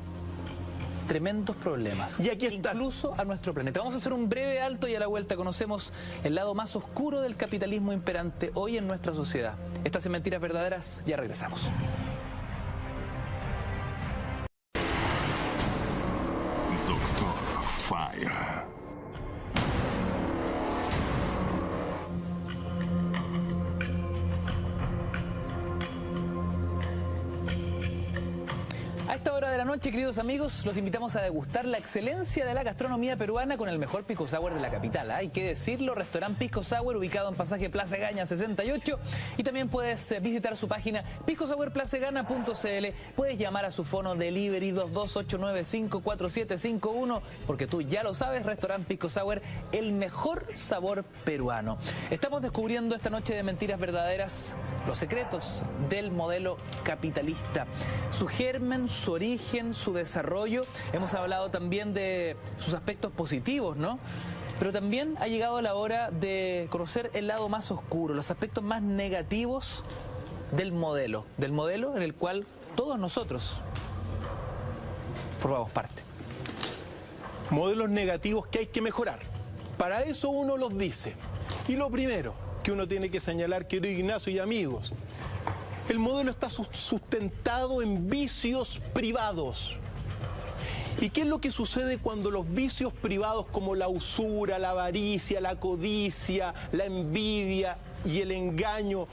tremendos problemas. Y aquí está. Incluso a nuestro planeta. Vamos a hacer un breve alto y a la vuelta conocemos el lado más oscuro del capitalismo imperante hoy en nuestra sociedad. Estas son Mentiras Verdaderas, ya regresamos. Fire. A esta hora de la noche, queridos amigos, los invitamos a degustar la excelencia de la gastronomía peruana con el mejor pisco sour de la capital. Hay que decirlo, restaurante Pisco Sour, ubicado en pasaje Plaza Egaña 68. Y también puedes visitar su página piscosourplazagana.cl. Puedes llamar a su fono delivery 228954751, porque tú ya lo sabes, restaurante Pisco Sour, el mejor sabor peruano. Estamos descubriendo esta noche de Mentiras Verdaderas los secretos del modelo capitalista, su germen, su origen, su desarrollo. Hemos hablado también de sus aspectos positivos, ¿no? Pero también ha llegado la hora de conocer el lado más oscuro, los aspectos más negativos del modelo en el cual todos nosotros formamos parte. Modelos negativos que hay que mejorar. Para eso uno los dice. Y lo primero que uno tiene que señalar, querido Ignacio y amigos, el modelo está sustentado en vicios privados. ¿Y qué es lo que sucede cuando los vicios privados como la usura, la avaricia, la codicia, la envidia y el engaño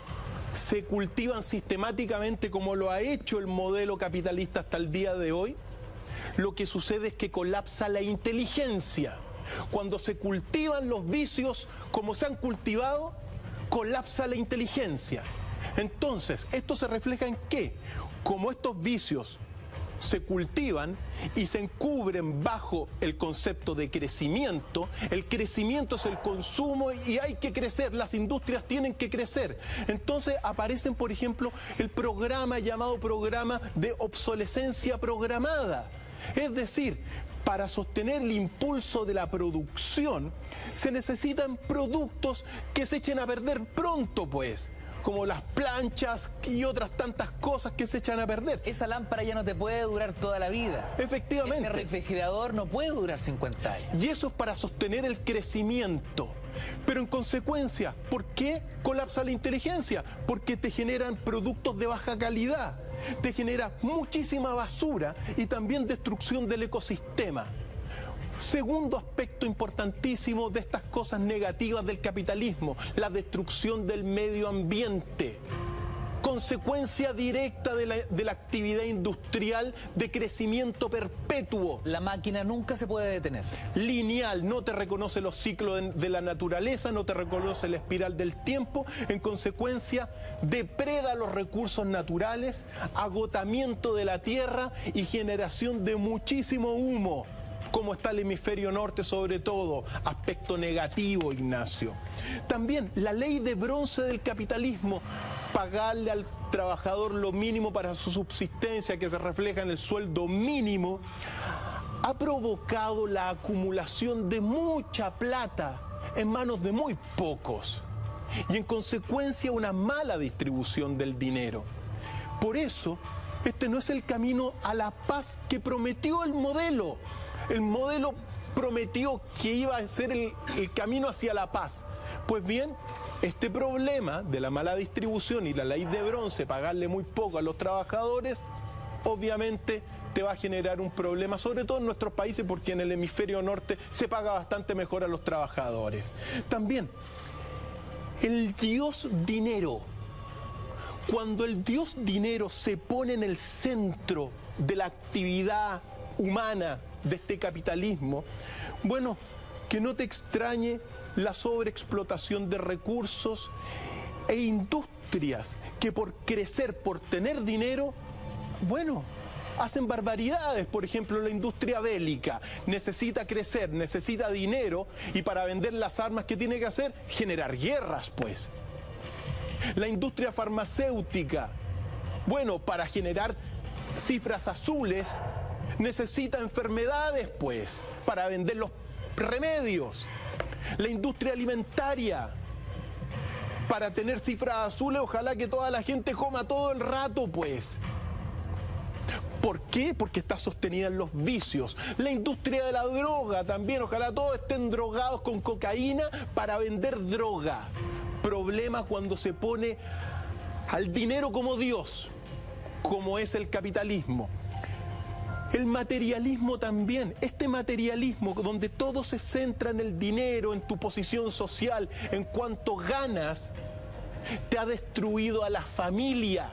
se cultivan sistemáticamente como lo ha hecho el modelo capitalista hasta el día de hoy? Lo que sucede es que colapsa la inteligencia. Cuando se cultivan los vicios como se han cultivado, colapsa la inteligencia. Entonces, ¿esto se refleja en qué? Como estos vicios se cultivan y se encubren bajo el concepto de crecimiento, el crecimiento es el consumo y hay que crecer, las industrias tienen que crecer. Entonces aparecen, por ejemplo, el programa llamado programa de obsolescencia programada. Es decir, para sostener el impulso de la producción se necesitan productos que se echen a perder pronto, pues, como las planchas y otras tantas cosas que se echan a perder. Esa lámpara ya no te puede durar toda la vida. Efectivamente. Ese refrigerador no puede durar 50 años. Y eso es para sostener el crecimiento. Pero en consecuencia, ¿por qué colapsa la inteligencia? Porque te generan productos de baja calidad, te genera muchísima basura y también destrucción del ecosistema. Segundo aspecto importantísimo de estas cosas negativas del capitalismo, la destrucción del medio ambiente. Consecuencia directa de la actividad industrial de crecimiento perpetuo. La máquina nunca se puede detener. Lineal, no te reconoce los ciclos de la naturaleza, no te reconoce la espiral del tiempo. En consecuencia, depreda los recursos naturales, agotamiento de la tierra y generación de muchísimo humo. Como está el hemisferio norte sobre todo, aspecto negativo, Ignacio. También la ley de bronce del capitalismo pagarle al trabajador lo mínimo para su subsistencia, que se refleja en el sueldo mínimo, ha provocado la acumulación de mucha plata en manos de muy pocos y en consecuencia una mala distribución del dinero. Por eso, este no es el camino a la paz que prometió el modelo. El modelo prometió que iba a ser el camino hacia la paz. Pues bien, este problema de la mala distribución y la ley de bronce, pagarle muy poco a los trabajadores, obviamente te va a generar un problema, sobre todo en nuestros países, porque en el hemisferio norte se paga bastante mejor a los trabajadores. También, el dios dinero. Cuando el dios dinero se pone en el centro de la actividad humana de este capitalismo, bueno, que no te extrañe la sobreexplotación de recursos e industrias que por crecer, por tener dinero, bueno, hacen barbaridades. Por ejemplo, la industria bélica necesita crecer, necesita dinero, y para vender las armas, ¿qué tiene que hacer? Generar guerras, pues. La industria farmacéutica, bueno, para generar cifras azules, necesita enfermedades, pues, para vender los remedios. La industria alimentaria, para tener cifras azules, ojalá que toda la gente coma todo el rato, pues. ¿Por qué? Porque está sostenida en los vicios. La industria de la droga también, ojalá todos estén drogados con cocaína para vender droga. Problema cuando se pone al dinero como Dios, como es el capitalismo. El materialismo también, este materialismo donde todo se centra en el dinero, en tu posición social, en cuánto ganas, te ha destruido a la familia.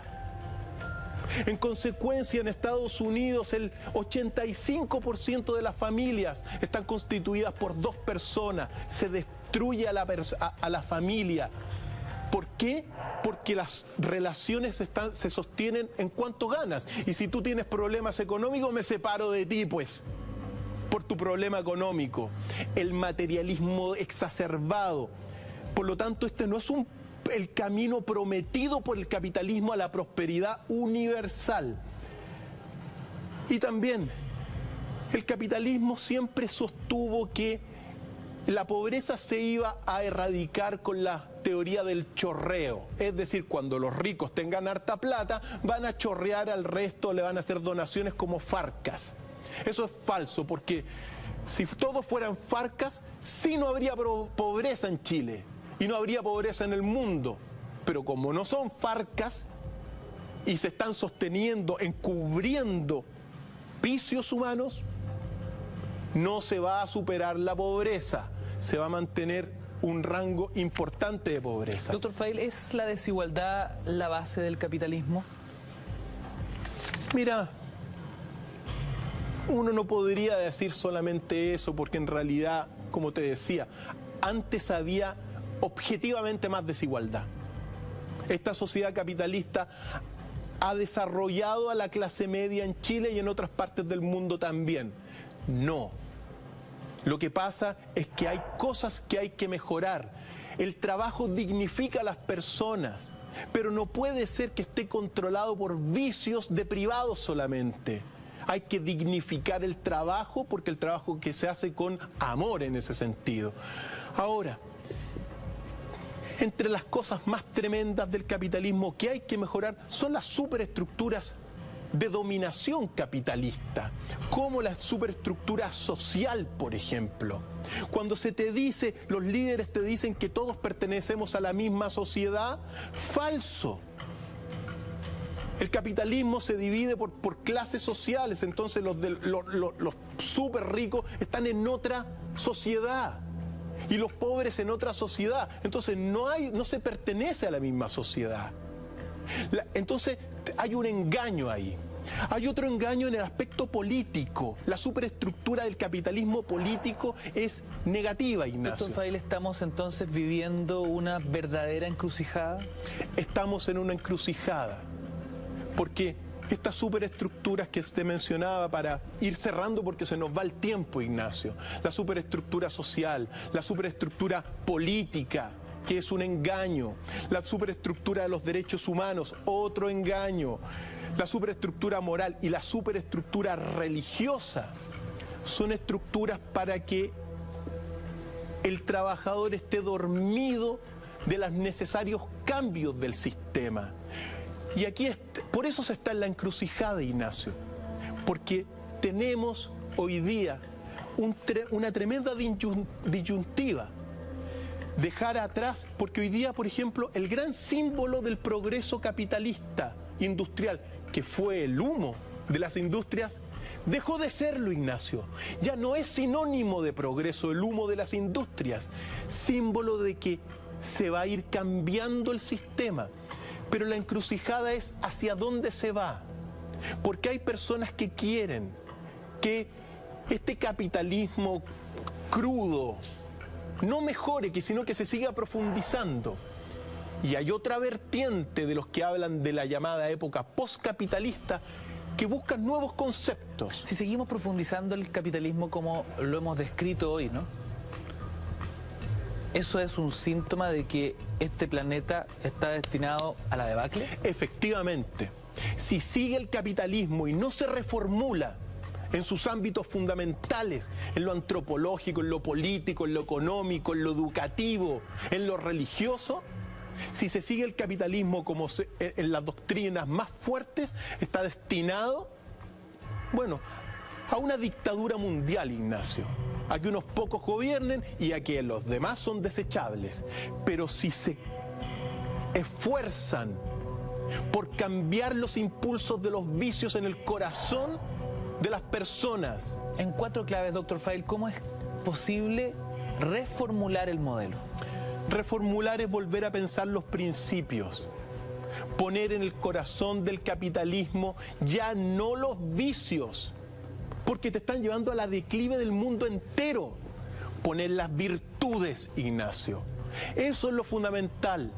En consecuencia, en Estados Unidos el 85% de las familias están constituidas por 2 personas. Se destruye a la familia. ¿Por qué? Porque las relaciones se sostienen en cuánto ganas. Y si tú tienes problemas económicos, me separo de ti, pues, por tu problema económico. El materialismo exacerbado. Por lo tanto, este no es el camino prometido por el capitalismo a la prosperidad universal. Y también, el capitalismo siempre sostuvo que la pobreza se iba a erradicar con la teoría del chorreo. Es decir, cuando los ricos tengan harta plata, van a chorrear al resto, le van a hacer donaciones como Farcas. Eso es falso, porque si todos fueran Farcas, sí no habría pobreza en Chile y no habría pobreza en el mundo. Pero como no son Farcas y se están sosteniendo, encubriendo vicios humanos, no se va a superar la pobreza. Se va a mantener un rango importante de pobreza. Doctor Feil, ¿es la desigualdad la base del capitalismo? Mira, uno no podría decir solamente eso, porque en realidad, como te decía, antes había objetivamente más desigualdad. Esta sociedad capitalista ha desarrollado a la clase media en Chile y en otras partes del mundo también. No. Lo que pasa es que hay cosas que hay que mejorar. El trabajo dignifica a las personas, pero no puede ser que esté controlado por vicios de privados solamente. Hay que dignificar el trabajo, porque el trabajo que se hace con amor en ese sentido. Ahora, entre las cosas más tremendas del capitalismo que hay que mejorar son las superestructuras de dominación capitalista, como la superestructura social, por ejemplo. Cuando se te dice, los líderes te dicen que todos pertenecemos a la misma sociedad, falso. El capitalismo se divide por clases sociales, entonces los súper ricos están en otra sociedad y los pobres en otra sociedad, entonces no se pertenece a la misma sociedad. Entonces hay un engaño ahí. Hay otro engaño en el aspecto político. La superestructura del capitalismo político es negativa, Ignacio. Doctor Feil, ¿estamos entonces viviendo una verdadera encrucijada? Estamos en una encrucijada, porque estas superestructuras que te mencionaba, para ir cerrando porque se nos va el tiempo, Ignacio, la superestructura social, la superestructura política, que es un engaño. La superestructura de los derechos humanos, otro engaño. La superestructura moral y la superestructura religiosa son estructuras para que el trabajador esté dormido de los necesarios cambios del sistema. Y aquí, por eso se está en la encrucijada, Ignacio, porque tenemos hoy día una tremenda disyuntiva. Dejar atrás, porque hoy día, por ejemplo, el gran símbolo del progreso capitalista industrial, que fue el humo de las industrias, dejó de serlo, Ignacio. Ya no es sinónimo de progreso el humo de las industrias, símbolo de que se va a ir cambiando el sistema. Pero la encrucijada es hacia dónde se va, porque hay personas que quieren que este capitalismo crudo no mejore, sino que se siga profundizando. Y hay otra vertiente de los que hablan de la llamada época postcapitalista que buscan nuevos conceptos. Si seguimos profundizando el capitalismo como lo hemos descrito hoy, ¿no? ¿Eso es un síntoma de que este planeta está destinado a la debacle? Efectivamente. Si sigue el capitalismo y no se reformula en sus ámbitos fundamentales, en lo antropológico, en lo político, en lo económico, en lo educativo, en lo religioso, si se sigue el capitalismo como en las doctrinas más fuertes, está destinado, bueno, a una dictadura mundial, Ignacio. A que unos pocos gobiernen y a que los demás son desechables. Pero si se esfuerzan por cambiar los impulsos de los vicios en el corazón de las personas. En 4 claves, doctor Feil, ¿cómo es posible reformular el modelo? Reformular es volver a pensar los principios. Poner en el corazón del capitalismo ya no los vicios, porque te están llevando a la declive del mundo entero. Poner las virtudes, Ignacio. Eso es lo fundamental.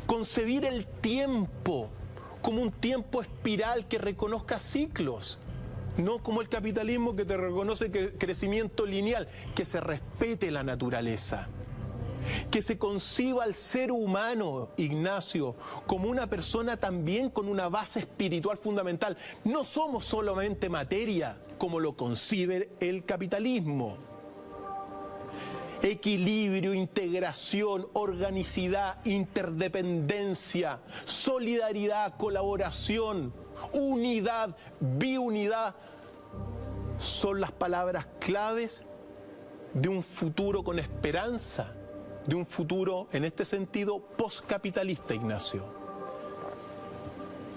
Concebir el tiempo como un tiempo espiral que reconozca ciclos, no como el capitalismo que te reconoce crecimiento lineal, que se respete la naturaleza. Que se conciba al ser humano, Ignacio, como una persona también con una base espiritual fundamental. No somos solamente materia, como lo concibe el capitalismo. Equilibrio, integración, organicidad, interdependencia, solidaridad, colaboración, unidad, biunidad, son las palabras claves de un futuro con esperanza, de un futuro, en este sentido, postcapitalista, Ignacio.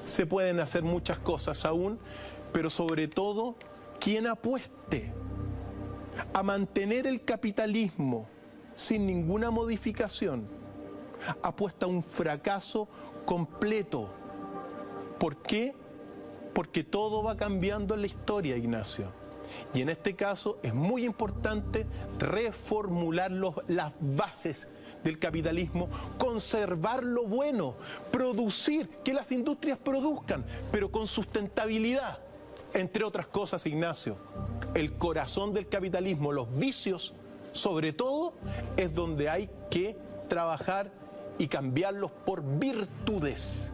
Se pueden hacer muchas cosas aún, pero sobre todo, quien apueste a mantener el capitalismo sin ninguna modificación, apuesta a un fracaso completo. ¿Por qué? Porque todo va cambiando en la historia, Ignacio. Y en este caso es muy importante reformular las bases del capitalismo, conservar lo bueno, producir, que las industrias produzcan, pero con sustentabilidad. Entre otras cosas, Ignacio, el corazón del capitalismo, los vicios, sobre todo, es donde hay que trabajar y cambiarlos por virtudes.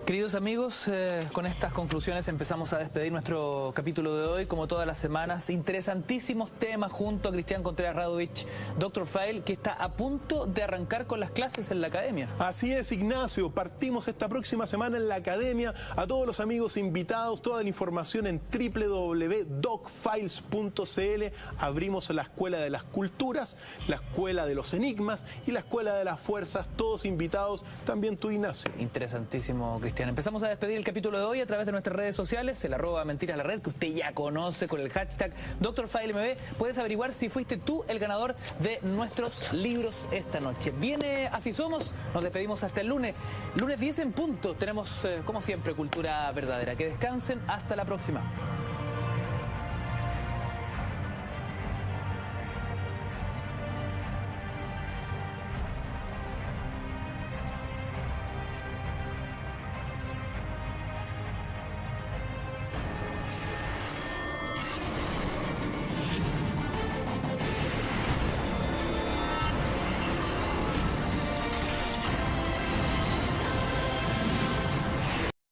Queridos amigos, con estas conclusiones empezamos a despedir nuestro capítulo de hoy, como todas las semanas. Interesantísimos temas junto a Cristian Contreras Radovich, Dr. Feil, que está a punto de arrancar con las clases en la academia. Así es, Ignacio. Partimos esta próxima semana en la academia. A todos los amigos invitados, toda la información en www.docfiles.cl. Abrimos la Escuela de las Culturas, la Escuela de los Enigmas y la Escuela de las Fuerzas. Todos invitados, también tú, Ignacio. Interesantísimo, Cristian. Empezamos a despedir el capítulo de hoy a través de nuestras redes sociales, el @mentirasLaRed, que usted ya conoce con el hashtag DrFeilMB. Puedes averiguar si fuiste tú el ganador de nuestros libros esta noche. Viene Así Somos, nos despedimos hasta el lunes. Lunes 10 en punto. Tenemos, como siempre, cultura verdadera. Que descansen, hasta la próxima.